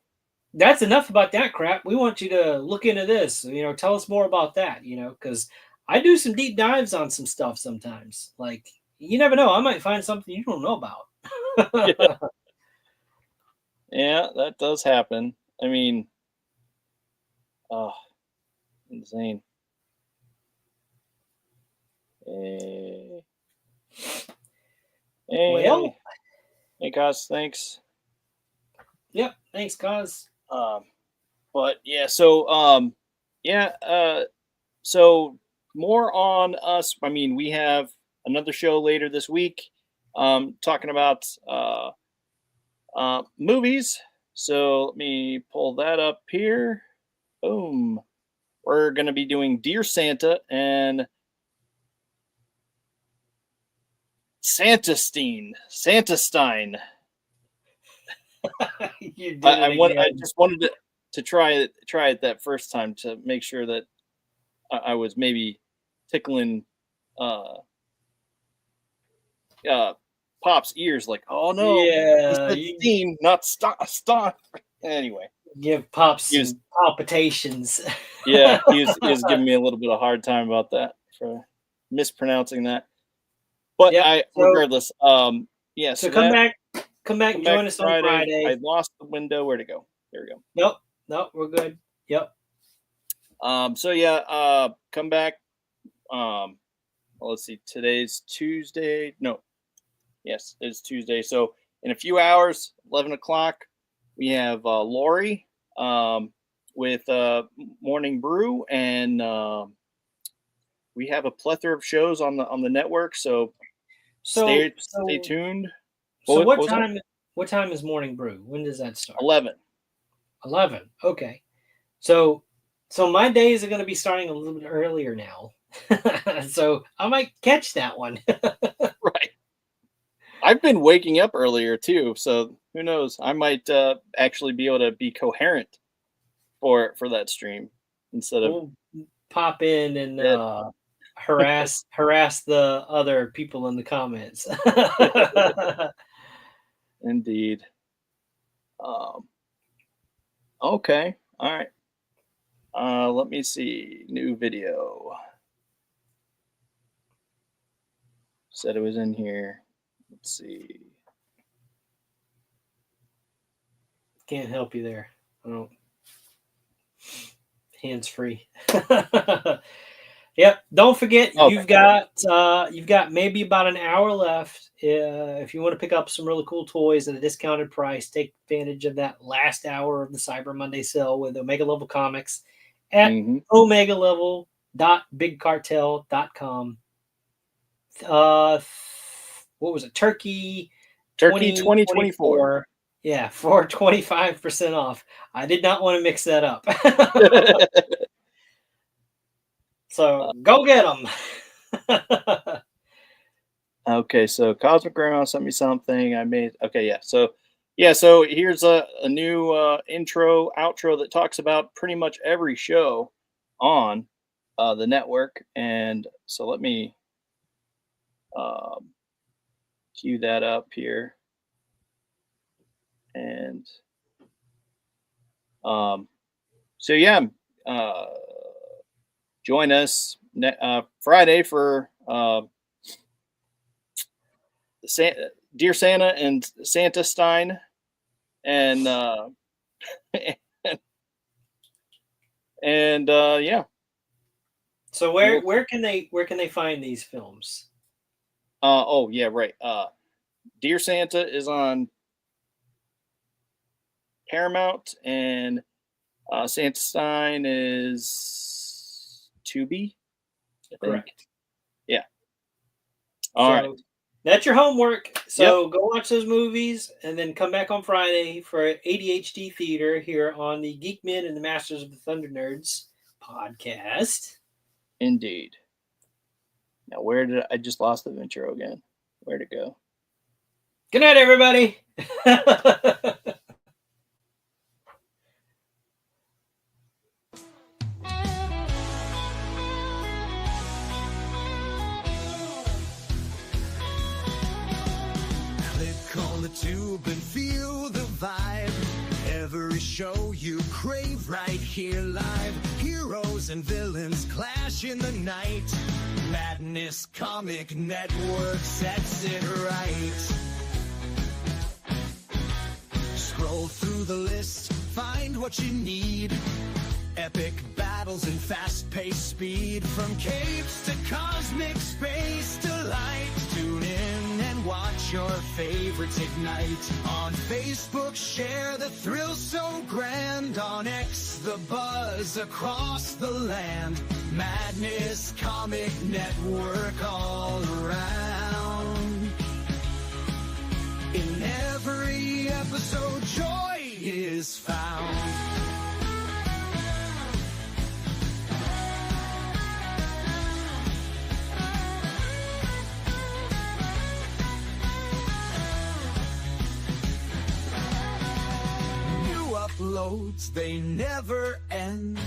[SPEAKER 2] that's enough about that crap. We want you to look into this. Tell us more about that. Because I do some deep dives on some stuff sometimes. Like, you never know, I might find something you don't know
[SPEAKER 1] yeah,
[SPEAKER 2] about.
[SPEAKER 1] yeah. That does happen. I mean, oh, insane. Hey,
[SPEAKER 2] Well,
[SPEAKER 1] hey, hey, guys, thanks.
[SPEAKER 2] yep. Thanks, cause
[SPEAKER 1] Um, but yeah, so yeah, so more on us. I mean, we have another show later this week, talking about movies. So let me pull that up here. Boom. We're going to be doing Dear Santa and Santastine.
[SPEAKER 2] you did
[SPEAKER 1] I
[SPEAKER 2] it
[SPEAKER 1] want. I
[SPEAKER 2] again.
[SPEAKER 1] just wanted to try it that first time to make sure that I was maybe tickling uh, uh, Pop's ears. Like, oh no, he
[SPEAKER 2] Yeah,
[SPEAKER 1] said
[SPEAKER 2] you
[SPEAKER 1] steam, not stop. Anyway,
[SPEAKER 2] give Pops
[SPEAKER 1] he was
[SPEAKER 2] some palpitations.
[SPEAKER 1] yeah, he was giving me a little bit of hard time about that for mispronouncing that. But
[SPEAKER 2] Yep.
[SPEAKER 1] I
[SPEAKER 2] So
[SPEAKER 1] regardless, yeah.
[SPEAKER 2] so
[SPEAKER 1] So that
[SPEAKER 2] come back
[SPEAKER 1] come
[SPEAKER 2] and
[SPEAKER 1] back
[SPEAKER 2] join us on
[SPEAKER 1] Friday. I
[SPEAKER 2] Friday.
[SPEAKER 1] lost the window. Where to go? There we go.
[SPEAKER 2] Nope, nope, we're good. Yep.
[SPEAKER 1] So yeah, come back. Um, well, let's see. Today's Tuesday. No, yes, it's Tuesday. So in a few hours, 11 o'clock, we have Lori with Morning Brew, and we have a plethora of shows on the network. So
[SPEAKER 2] So
[SPEAKER 1] stay
[SPEAKER 2] so
[SPEAKER 1] tuned.
[SPEAKER 2] so
[SPEAKER 1] What was that?
[SPEAKER 2] what time is morning brew? When does that start?
[SPEAKER 1] 11.
[SPEAKER 2] 11. Okay. So so my days are going to be starting a little bit earlier now. So I might catch that one.
[SPEAKER 1] Right. I've been waking up earlier too, so who knows? I might actually be able to be coherent for that stream instead of
[SPEAKER 2] We'll pop in and
[SPEAKER 1] dead.
[SPEAKER 2] harass the other people in the comments.
[SPEAKER 1] Indeed. Um, Okay. All right. Let me see. New video. Said it was in here. Let's see.
[SPEAKER 2] Can't help you there. I don't. Hands free. Yep. Don't forget,
[SPEAKER 1] Okay.
[SPEAKER 2] you've got maybe about an hour left. If you want to pick up some really cool toys at a discounted price, take advantage of that last hour of the Cyber Monday sale with Omega Level Comics at omegalevel.bigcartel.com. What was it? Turkey 2024. Yeah, for 25% off. I did not want to mix that up. So go get them.
[SPEAKER 1] Okay, so Cosmic Grandma sent me something. I made. Okay, yeah. So here's a new intro, outro that talks about pretty much every show on the network. And so let me cue that up here. And so yeah, join us Friday for Dear Santa and Santa Stein, and yeah.
[SPEAKER 2] So where can they find these films?
[SPEAKER 1] Oh yeah, right. Dear Santa is on Paramount, and Santa Stein is Tubi.
[SPEAKER 2] Correct.
[SPEAKER 1] Yeah. All right.
[SPEAKER 2] That's your homework. So go watch those movies and then come back on Friday for ADHD Theater here on the Geek-Men and the Masters of the Thunder Nerds podcast.
[SPEAKER 1] Indeed. Now, where did I just lost the intro again? Where'd it go?
[SPEAKER 2] Good night, everybody.
[SPEAKER 3] Tube and feel the vibe. Every show you crave right here live. Heroes and villains clash in the night. Madness Comic Network sets it right. Scroll through the list, find what you need. Epic battles and fast-paced speed. From capes to cosmic space delight. Tune in and watch your favorites ignite. On Facebook, share the thrill so grand. On X, the buzz across the land. Madness Comic Network all around. In every episode, joy is found. Uploads, they never end.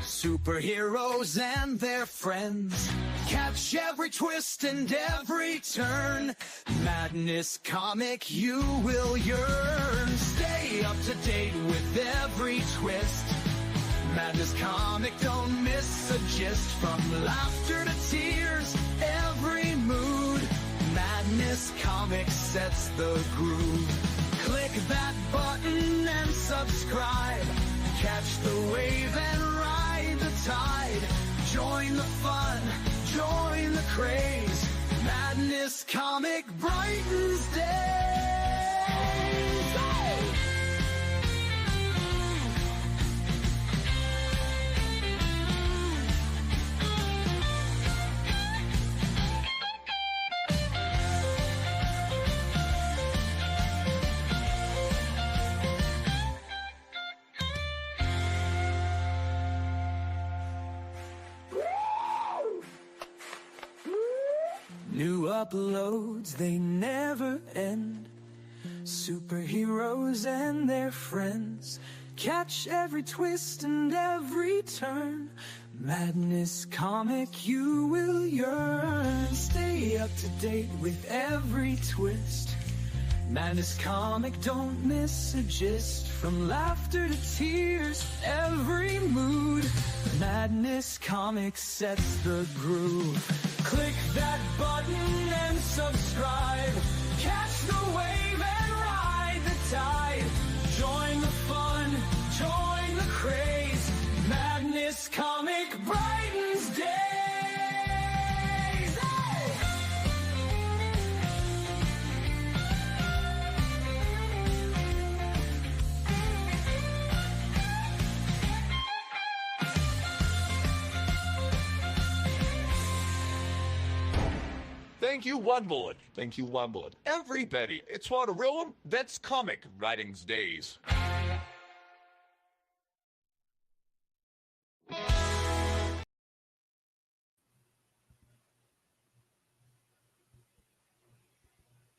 [SPEAKER 3] Superheroes and their friends. Catch every twist and every turn. Madness Comic, you will yearn. Stay up to date with every twist. Madness Comic, don't miss a gist. From laughter to tears, every mood. Madness Comic sets the groove. Click that button and subscribe. Catch the wave and ride the tide. Join the fun, join the craze. Madness Comic brightens days. Hey! New uploads, they never end. Superheroes and their friends. Catch every twist and every turn. Madness Comic, you will yearn. Stay up to date with every twist. Madness Comic, don't miss a gist. From laughter to tears, every mood. Madness Comic sets the groove. Click that button and subscribe. Catch the wave and ride the tide. Join the fun, join the craze. Madness Comic brightens days. Hey!
[SPEAKER 4] Thank you, One Bullet. Thank you, One Bullet. Everybody, it's one of real one. That's comic writings days.